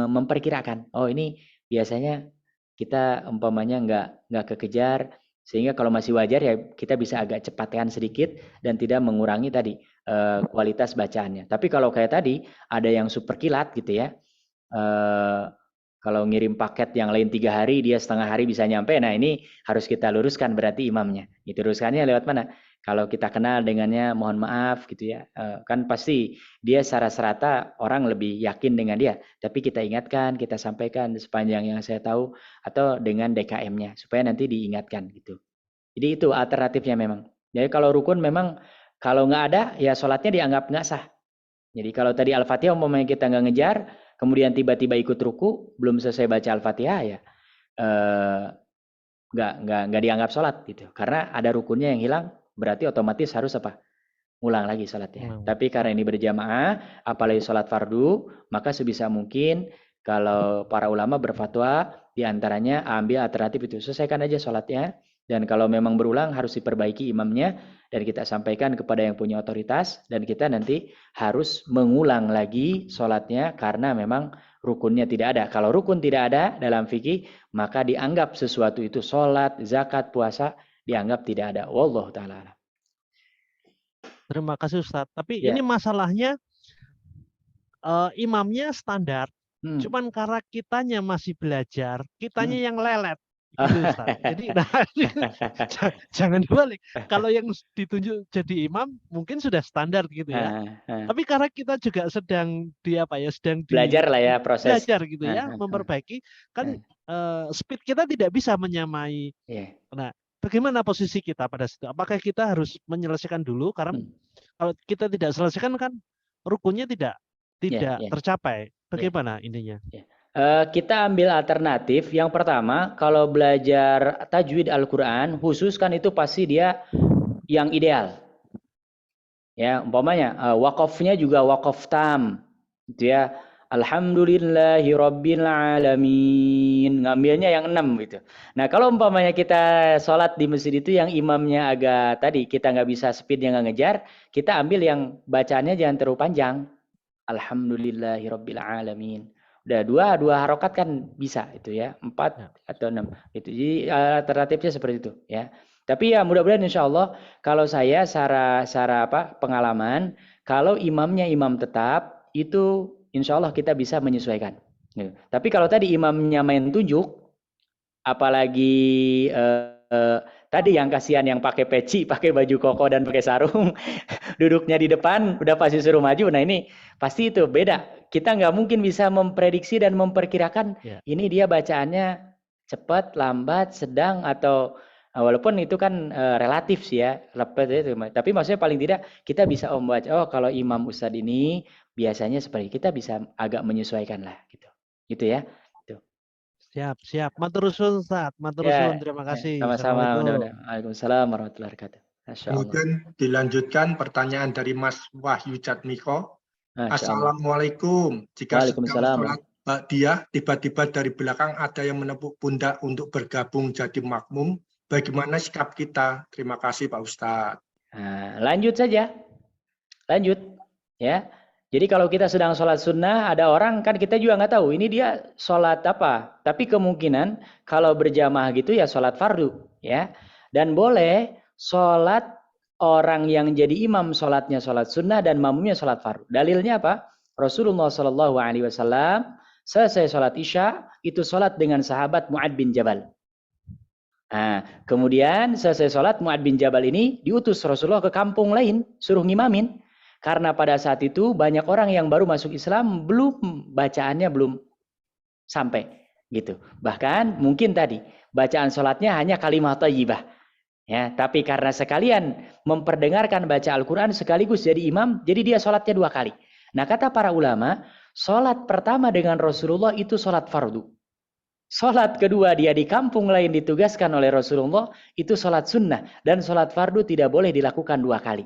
memperkirakan, oh ini biasanya kita umpamanya nggak kekejar, sehingga kalau masih wajar ya kita bisa agak cepatkan sedikit dan tidak mengurangi tadi kualitas bacaannya. Tapi kalau kayak tadi ada yang super kilat gitu ya, kalau ngirim paket yang lain 3 hari, dia setengah hari bisa nyampe. Nah ini harus kita luruskan berarti imamnya. Itu luruskannya lewat mana? Kalau kita kenal dengannya, mohon maaf gitu ya. Kan pasti dia secara serata orang lebih yakin dengan dia. Tapi kita ingatkan, kita sampaikan sepanjang yang saya tahu, atau dengan DKM-nya supaya nanti diingatkan gitu. Jadi itu alternatifnya memang. Jadi kalau rukun memang kalau nggak ada ya sholatnya dianggap nggak sah. Jadi kalau tadi Al-Fatihah umpamanya kita nggak ngejar, kemudian tiba-tiba ikut ruku, belum selesai baca Al-Fatihah ya nggak dianggap sholat gitu. Karena ada rukunnya yang hilang, berarti otomatis harus apa? Ulang lagi sholatnya. Tapi karena ini berjamaah, apalagi sholat fardu, maka sebisa mungkin kalau para ulama berfatwa diantaranya ambil alternatif itu, selesaikan aja sholatnya. Dan kalau memang berulang harus diperbaiki imamnya, dan kita sampaikan kepada yang punya otoritas, dan kita nanti harus mengulang lagi sholatnya karena memang rukunnya tidak ada. Kalau rukun tidak ada dalam fikih, maka dianggap sesuatu itu sholat, zakat, puasa, dianggap tidak ada. Wallahu ta'ala. Terima kasih Ustadz. Tapi ini masalahnya imamnya standar, cuman karena kitanya masih belajar, kitanya yang lelet. Gitu, jadi jangan dibalik. Kalau yang ditunjuk jadi imam mungkin sudah standar gitu ya. Tapi karena kita juga sedang belajar lah ya, proses belajar gitu ya, memperbaiki kan speed kita tidak bisa menyamai. Nah, bagaimana posisi kita pada situ? Apakah kita harus menyelesaikan dulu karena kalau kita tidak selesaikan kan rukunnya tidak tercapai. Bagaimana ininya? Kita ambil alternatif. Yang pertama, kalau belajar tajwid Al-Quran, khusus kan itu pasti dia yang ideal. Ya, umpamanya wakofnya juga wakof tam, gitu ya. Alhamdulillahirabbil alamin. Ngambilnya yang 6 gitu. Nah, kalau umpamanya kita sholat di masjid itu yang imamnya agak tadi kita nggak bisa speednya nggak ngejar, kita ambil yang bacaannya jangan terlalu panjang. Alhamdulillahirabbil alamin. Udah dua harokat kan bisa itu ya, 4 atau 6 itu. Jadi alternatifnya seperti itu ya. Tapi ya mudah-mudahan insya Allah kalau saya secara pengalaman, kalau imamnya imam tetap itu insya Allah kita bisa menyesuaikan. Tapi kalau tadi imamnya main tunjuk, apalagi tadi yang kasihan yang pakai peci, pakai baju koko dan pakai sarung, duduknya di depan, udah pasti suruh maju. Nah ini pasti itu beda. Kita nggak mungkin bisa memprediksi dan memperkirakan ini dia bacaannya cepat, lambat, sedang, atau walaupun itu kan relatif sih ya, lepas itu. Tapi maksudnya paling tidak kita bisa membaca, oh kalau imam ustadz ini biasanya seperti kita bisa agak menyesuaikan lah gitu. Gitu ya. Gitu. Siap. Matur suwun Ustaz. Matur suwun. Terima kasih. Sama-sama. Assalamualaikum. Waalaikumsalam warahmatullahi wabarakatuh. Masya Allah. Kemudian dilanjutkan pertanyaan dari Mas Wahyu Jatmiko. Assalamualaikum. Jika sedang sholat ba'diyah, tiba-tiba dari belakang ada yang menepuk pundak untuk bergabung jadi makmum, bagaimana sikap kita? Terima kasih Pak Ustadz. Nah, lanjut saja. Lanjut. Ya. Jadi kalau kita sedang sholat sunnah, ada orang kan kita juga nggak tahu ini dia sholat apa. Tapi kemungkinan kalau berjamaah gitu ya sholat fardu, ya. Dan boleh sholat orang yang jadi imam sholatnya sholat sunnah dan makmumnya sholat fardu. Dalilnya apa? Rasulullah SAW selesai sholat isya itu sholat dengan sahabat Mu'ad bin Jabal. Nah, kemudian selesai sholat Mu'ad bin Jabal ini diutus Rasulullah ke kampung lain suruh ngimamin. Karena pada saat itu banyak orang yang baru masuk Islam bacaannya belum sampai gitu. Bahkan mungkin tadi bacaan sholatnya hanya kalimat thayyibah. Ya, tapi karena sekalian memperdengarkan baca Al-Quran sekaligus jadi imam, jadi dia sholatnya 2 kali. Nah kata para ulama, sholat pertama dengan Rasulullah itu sholat fardu. Sholat kedua dia di kampung lain ditugaskan oleh Rasulullah itu sholat sunnah. Dan sholat fardu tidak boleh dilakukan 2 kali.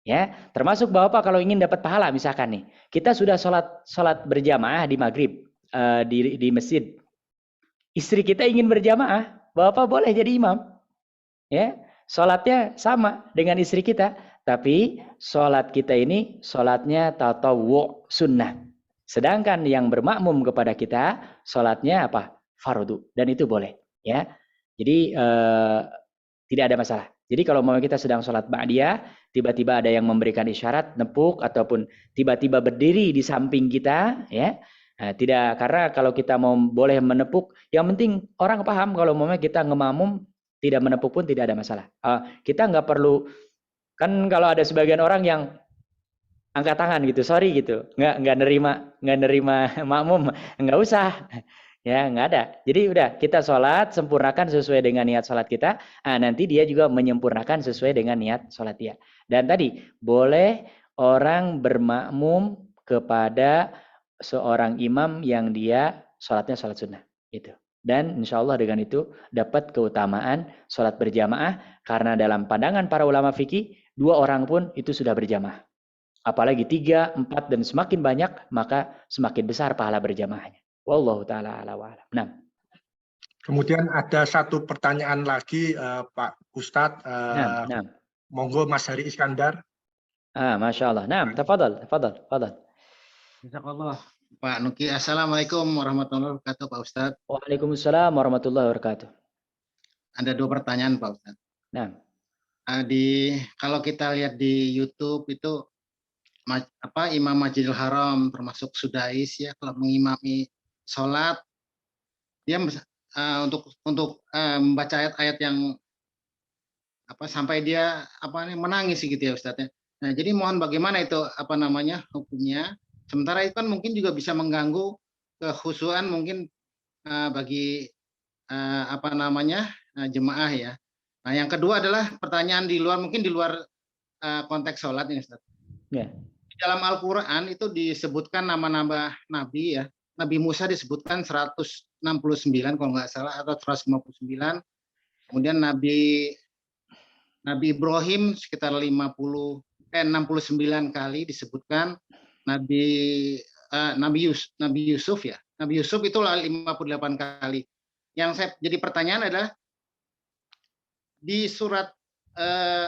Ya, termasuk Bapak kalau ingin dapat pahala misalkan nih, kita sudah sholat berjamaah di maghrib di masjid, istri kita ingin berjamaah, Bapak boleh jadi imam, ya, sholatnya sama dengan istri kita, tapi sholat kita ini sholatnya tatawwu sunnah, sedangkan yang bermakmum kepada kita sholatnya apa? Fardu, dan itu boleh, ya, jadi tidak ada masalah. Jadi kalau mau kita sedang sholat ba'diyah, tiba-tiba ada yang memberikan isyarat, nepuk, ataupun tiba-tiba berdiri di samping kita, ya, nah, tidak, karena kalau kita mau boleh menepuk, yang penting orang paham kalau mau kita ngemamum, tidak menepuk pun tidak ada masalah. Kita nggak perlu, kan kalau ada sebagian orang yang angkat tangan gitu, sorry gitu, nggak nerima makmum, nggak usah. Ya, nggak ada. Jadi udah kita sholat, sempurnakan sesuai dengan niat sholat kita. Nanti dia juga menyempurnakan sesuai dengan niat sholat dia. Dan tadi boleh orang bermakmum kepada seorang imam yang dia sholatnya sholat sunnah. Gitu. Dan insya Allah dengan itu dapat keutamaan sholat berjamaah. Karena dalam pandangan para ulama fikih, 2 orang pun itu sudah berjamaah. Apalagi 3, 4, dan semakin banyak, maka semakin besar pahala berjamaahnya. Wallahu ta'ala ala wa alam. Nah. Kemudian ada satu pertanyaan lagi Pak Ustadz. Monggo Mas Hari Iskandar. Masya Allah. Nah, tafadhal. Insyaallah. Pak Nuki, Assalamualaikum warahmatullahi wabarakatuh Pak Ustadz. Waalaikumsalam warahmatullahi wabarakatuh. Ada 2 pertanyaan Pak Ustadz. Nah. Kalau kita lihat di YouTube itu Imam Masjidil Haram termasuk Sudais ya, kalau mengimami sholat dia untuk membaca ayat-ayat yang sampai dia menangis gitu ya Ustadz ya. Nah, jadi mohon bagaimana itu hukumnya? Sementara itu kan mungkin juga bisa mengganggu kekhusyuan mungkin bagi jemaah ya. Nah, yang kedua adalah pertanyaan di luar konteks sholat ini Ustadz. Yeah. Di dalam Al-Quran itu disebutkan nama-nama nabi ya. Nabi Musa disebutkan 169 kalau nggak salah, atau 159. Kemudian Nabi Ibrahim sekitar 69 kali disebutkan. Nabi Yusuf ya. Nabi Yusuf itu 58 kali. Yang saya jadi pertanyaan adalah di surat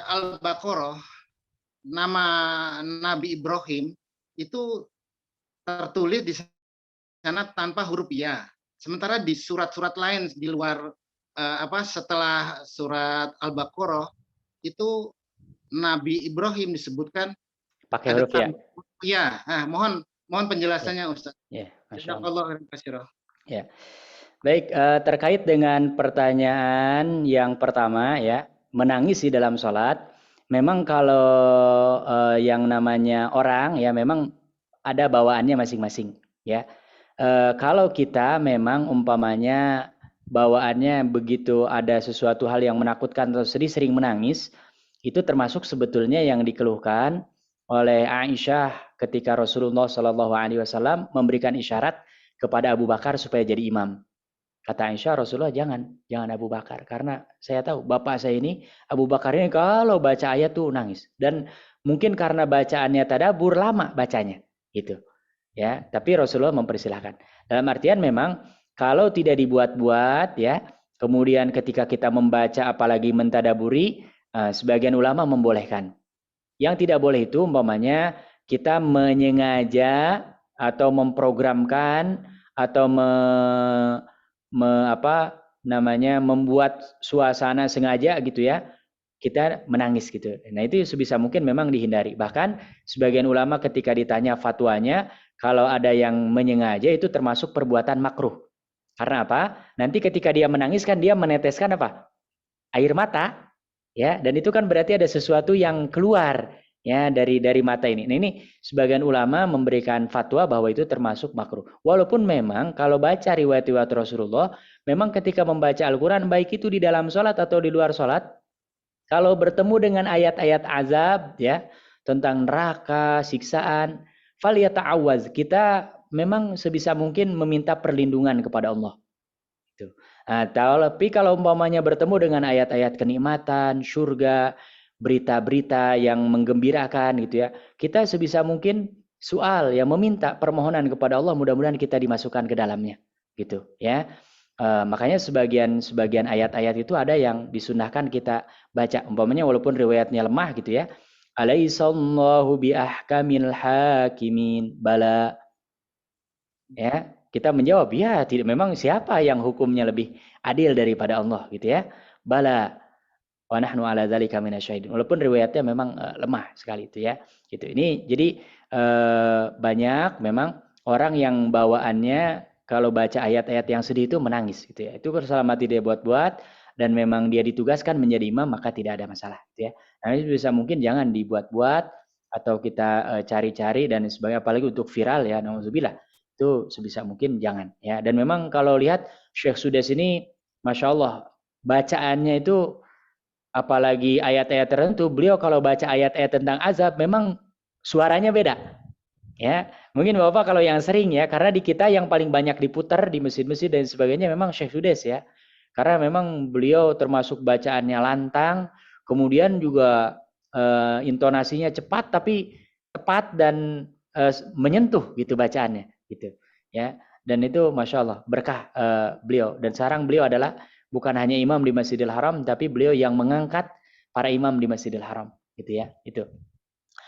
Al-Baqarah nama Nabi Ibrahim itu tertulis di sana tanpa huruf ya. Sementara di surat-surat lain di luar setelah surat Al-Baqarah itu Nabi Ibrahim disebutkan pakai huruf ya. Ya, mohon penjelasannya Ustaz. Ya, Jazakallahu khairan. Ya. Baik, terkait dengan pertanyaan yang pertama ya, menangis di dalam sholat. Memang kalau yang namanya orang ya memang ada bawaannya masing-masing ya. Kalau kita memang umpamanya bawaannya begitu ada sesuatu hal yang menakutkan atau sedih sering menangis, itu termasuk sebetulnya yang dikeluhkan oleh Aisyah ketika Rasulullah SAW memberikan isyarat kepada Abu Bakar supaya jadi imam. Kata Aisyah, Rasulullah jangan Abu Bakar, karena saya tahu bapak saya ini, Abu Bakar ini kalau baca ayat tuh nangis, dan mungkin karena bacaannya tadabur lama bacanya, gitu. Ya, tapi Rasulullah mempersilahkan. Dalam artian memang kalau tidak dibuat-buat, ya, kemudian ketika kita membaca apalagi mentadaburi, sebagian ulama membolehkan. Yang tidak boleh itu umpamanya kita menyengaja atau memprogramkan atau membuat suasana sengaja gitu ya, kita menangis gitu. Nah itu sebisa mungkin memang dihindari. Bahkan sebagian ulama ketika ditanya fatwanya, kalau ada yang menyengaja itu termasuk perbuatan makruh. Karena apa? Nanti ketika dia menangis kan dia meneteskan apa? Air mata, ya. Dan itu kan berarti ada sesuatu yang keluar ya dari mata ini. Nah, ini sebagian ulama memberikan fatwa bahwa itu termasuk makruh. Walaupun memang kalau baca riwayat-riwayat Rasulullah, memang ketika membaca Al-Quran baik itu di dalam sholat atau di luar sholat, kalau bertemu dengan ayat-ayat azab ya tentang neraka, siksaan, falyata'awaz, kita memang sebisa mungkin meminta perlindungan kepada Allah. Gitu. Nah, tapi kalau umpamanya bertemu dengan ayat-ayat kenikmatan, surga, berita-berita yang menggembirakan gitu ya, kita sebisa mungkin soal yang meminta permohonan kepada Allah, mudah-mudahan kita dimasukkan ke dalamnya, gitu ya. Makanya sebagian ayat-ayat itu ada yang disunahkan kita baca, umpamanya walaupun riwayatnya lemah gitu ya. Alaihissallahu bi ahkamil hakimin, bala. Ya, kita menjawab ya, tidak, memang siapa yang hukumnya lebih adil daripada Allah gitu ya. Bala. Wa nahnu ala dzalika minasyahidin. Walaupun riwayatnya memang lemah sekali itu ya. Gitu. Ini jadi banyak memang orang yang bawaannya kalau baca ayat-ayat yang sedih itu menangis gitu ya. Itu selama tidak buat-buat dan memang dia ditugaskan menjadi imam maka tidak ada masalah gitu ya. Nah, ini bisa mungkin jangan dibuat-buat atau kita cari-cari dan sebagainya, apalagi untuk viral ya, nauzubillah. Itu sebisa mungkin jangan ya. Dan memang kalau lihat Syekh Sudes ini Masya Allah bacaannya itu apalagi ayat-ayat tertentu, beliau kalau baca ayat-ayat tentang azab memang suaranya beda. Ya, mungkin Bapak kalau yang sering ya, karena di kita yang paling banyak diputar di masjid-masjid dan sebagainya memang Syekh Sudes ya. Karena memang beliau termasuk bacaannya lantang, kemudian juga intonasinya cepat tapi tepat dan menyentuh gitu bacaannya gitu. Ya. Dan itu Masya Allah berkah beliau, dan sekarang beliau adalah bukan hanya imam di Masjidil Haram, tapi beliau yang mengangkat para imam di Masjidil Haram, gitu ya. Itu.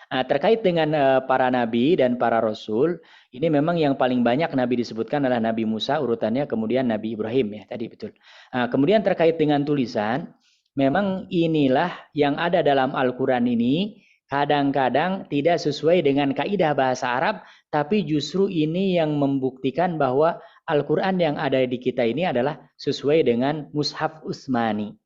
Nah, terkait dengan para nabi dan para rasul, ini memang yang paling banyak nabi disebutkan adalah Nabi Musa urutannya, kemudian Nabi Ibrahim ya tadi betul. Nah, kemudian terkait dengan tulisan, memang inilah yang ada dalam Al-Quran ini kadang-kadang tidak sesuai dengan kaidah bahasa Arab, tapi justru ini yang membuktikan bahwa Al-Quran yang ada di kita ini adalah sesuai dengan Mushaf Utsmani.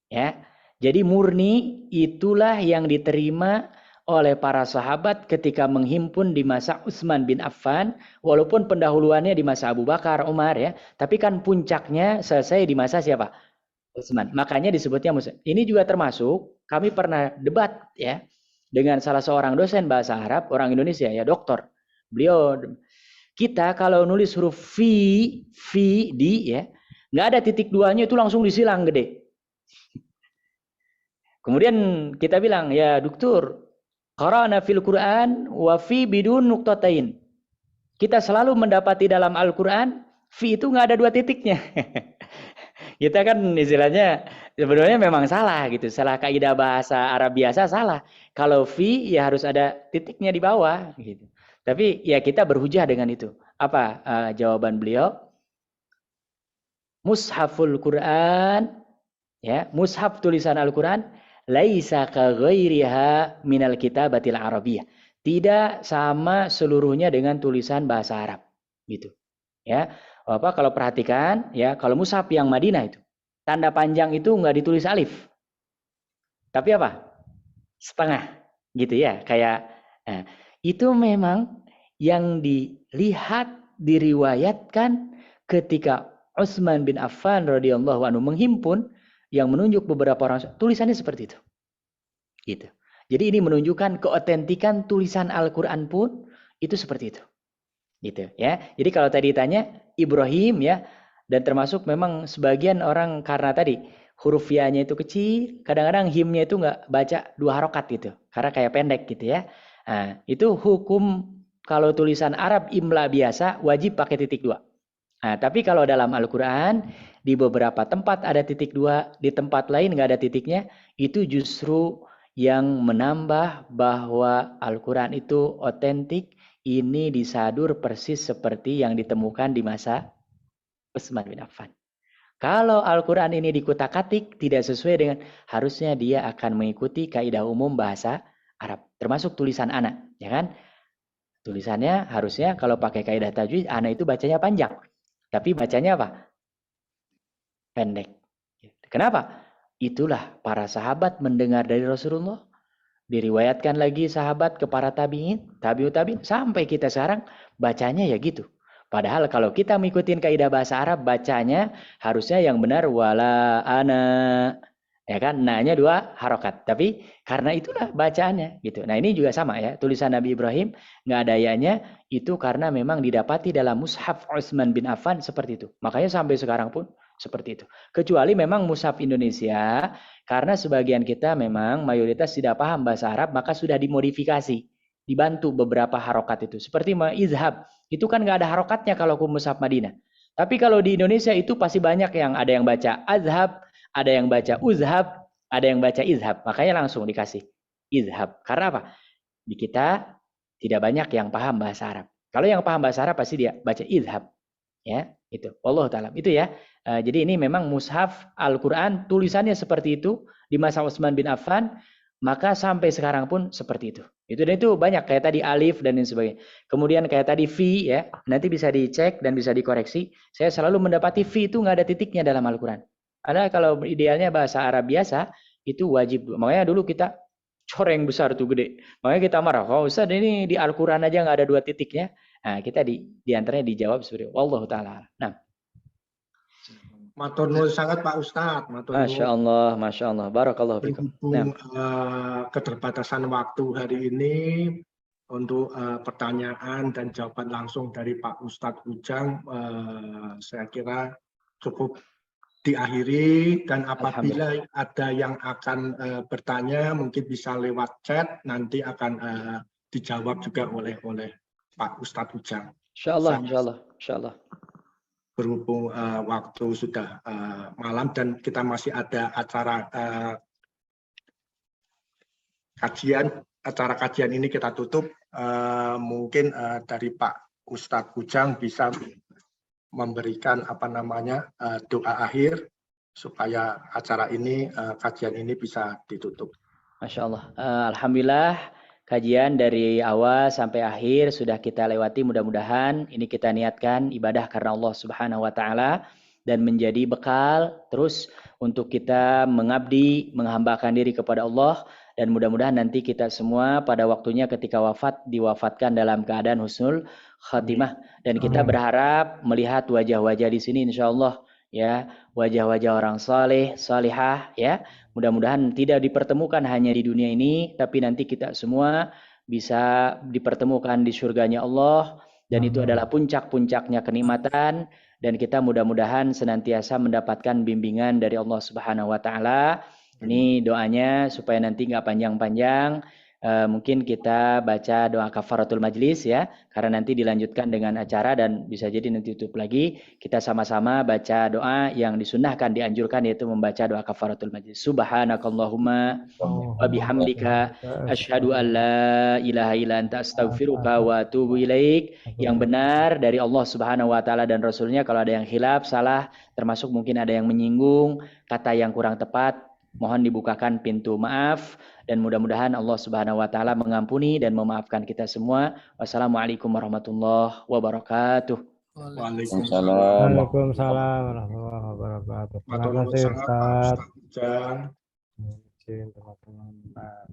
Ya, jadi murni itulah yang diterima oleh para sahabat ketika menghimpun di masa Utsman bin Affan, walaupun pendahuluannya di masa Abu Bakar, Umar ya, tapi kan puncaknya selesai di masa siapa? Utsman. Makanya disebutnya Mushaf. Ini juga termasuk, kami pernah debat ya dengan salah seorang dosen bahasa Arab, orang Indonesia ya, doktor. Beliau, kita kalau nulis huruf fi di ya, nggak ada titik duanya itu langsung disilang gede. Kemudian kita bilang ya dokter, qara'na fil Quran wa fi bidun nuqtatain. Kita selalu mendapati dalam Al-Quran fi itu nggak ada dua titiknya. Kita kan istilahnya sebenarnya memang salah gitu, salah kaidah bahasa Arab biasa salah. Kalau fi ya harus ada titiknya di bawah gitu. Tapi ya kita berhujah dengan itu. Apa jawaban beliau? Mushaful Quran, ya, mushaf tulisan Al-Quran, laisa ka ghairiha minal kitabatil arabiyyah. Tidak sama seluruhnya dengan tulisan bahasa Arab, gitu. Ya, apa kalau perhatikan ya, kalau mushaf yang Madinah itu tanda panjang itu nggak ditulis alif, tapi apa? Setengah, gitu ya, kayak. Itu memang yang dilihat, diriwayatkan ketika Utsman bin Affan radhiyallahu anhu menghimpun yang menunjuk beberapa orang, tulisannya seperti itu. Gitu. Jadi ini menunjukkan keotentikan tulisan Al-Qur'an pun itu seperti itu. Gitu ya. Jadi kalau tadi ditanya Ibrahim ya, dan termasuk memang sebagian orang karena tadi huruf ya-nya itu kecil, kadang-kadang himnya itu nggak baca 2 harokat gitu, karena kayak pendek gitu ya. Nah, itu hukum kalau tulisan Arab imla biasa wajib pakai titik 2. Nah, tapi kalau dalam Al-Quran di beberapa tempat ada titik 2, di tempat lain nggak ada titiknya, itu justru yang menambah bahwa Al-Quran itu otentik, ini disadur persis seperti yang ditemukan di masa Utsman bin Affan. Kalau Al-Quran ini dikutak-katik tidak sesuai dengan, harusnya dia akan mengikuti kaidah umum bahasa Arab, termasuk tulisan anak, ya kan? Tulisannya harusnya kalau pakai kaidah tajwid, anak itu bacanya panjang, tapi bacanya apa? Pendek. Kenapa? Itulah para sahabat mendengar dari Rasulullah, diriwayatkan lagi sahabat ke para tabi'in, tabi'ut tabi'in, sampai kita sekarang bacanya ya gitu. Padahal kalau kita mengikuti kaidah bahasa Arab, bacanya harusnya yang benar wala ana, ya kan? Nah-nya 2 harokat. Tapi karena itulah bacaannya gitu. Nah ini juga sama ya, tulisan Nabi Ibrahim nggak ada ya-nya, itu karena memang didapati dalam mushaf Utsman bin Affan seperti itu. Makanya sampai sekarang pun seperti itu. Kecuali memang mushaf Indonesia, karena sebagian kita memang mayoritas tidak paham bahasa Arab, maka sudah dimodifikasi, dibantu beberapa harokat itu. Seperti izhab, itu kan nggak ada harokatnya kalau ke mushaf Madinah. Tapi kalau di Indonesia itu pasti banyak yang ada yang baca azhab, ada yang baca uzhab, ada yang baca izhab. Makanya langsung dikasih izhab. Karena apa? Di kita tidak banyak yang paham bahasa Arab. Kalau yang paham bahasa Arab pasti dia baca izhab. Ya, itu. Wallahu ta'ala. Itu ya. Jadi ini memang mushaf Al-Quran tulisannya seperti itu di masa Utsman bin Affan, maka sampai sekarang pun seperti itu. Dan itu banyak kayak tadi alif dan lain sebagainya. Kemudian kayak tadi fi ya, nanti bisa dicek dan bisa dikoreksi. Saya selalu mendapati fi itu nggak ada titiknya dalam Al-Quran. Ada kalau idealnya bahasa Arab biasa itu wajib. Makanya dulu kita coreng besar tuh gede. Makanya kita marah. Oh Ustaz ini di Al-Quran aja nggak ada 2 titiknya. Nah kita di antaranya dijawab seperti itu. Wallahu ta'ala. Nah. Matur nuwun sangat Pak Ustadz. Masya Allah, Masya Allah. Barakallahu fikum. Berhubung keterbatasan waktu hari ini untuk pertanyaan dan jawaban langsung dari Pak Ustadz Ujang, saya kira cukup diakhiri, dan apabila ada yang akan bertanya mungkin bisa lewat chat, nanti akan dijawab juga oleh Pak Ustadz Ujang. Insya Allah, insya Allah, insya Allah. Berhubung waktu sudah malam dan kita masih ada acara kajian ini kita tutup, mungkin dari Pak Ustadz Ujang bisa memberikan doa akhir supaya acara ini, kajian ini bisa ditutup. Masya Allah. Alhamdulillah kajian dari awal sampai akhir sudah kita lewati. Mudah-mudahan ini kita niatkan ibadah karena Allah Subhanahu wa Ta'ala dan menjadi bekal terus untuk kita mengabdi, menghambakan diri kepada Allah, dan mudah-mudahan nanti kita semua pada waktunya ketika wafat diwafatkan dalam keadaan husnul khatimah, dan kita berharap melihat wajah-wajah di sini insyaallah ya, wajah-wajah orang saleh, salihah ya. Mudah-mudahan tidak dipertemukan hanya di dunia ini, tapi nanti kita semua bisa dipertemukan di surganya Allah, dan itu adalah puncak-puncaknya kenikmatan, dan kita mudah-mudahan senantiasa mendapatkan bimbingan dari Allah Subhanahu wa Ta'ala. Ini doanya supaya nanti nggak panjang-panjang. Mungkin kita baca doa kafaratul majlis ya, karena nanti dilanjutkan dengan acara dan bisa jadi nanti tutup lagi. Kita sama-sama baca doa yang disunnahkan, dianjurkan, yaitu membaca doa kafaratul majlis. Subhanakallahumma wa bihamdika asyhadu an la ilaha illa anta astaghfiruka wa atubu ilaik. Yang benar dari Allah Subhanahu wa Ta'ala dan Rasulnya. Kalau ada yang khilaf, salah, termasuk mungkin ada yang menyinggung, kata yang kurang tepat, mohon dibukakan pintu maaf, dan mudah-mudahan Allah Subhanahu wa Ta'ala mengampuni dan memaafkan kita semua. Wassalamualaikum warahmatullahi wabarakatuh. Waalaikumsalam. Waalaikumsalam warahmatullahi wabarakatuh. Terima kasih Ustaz. Ujang. Teman-teman.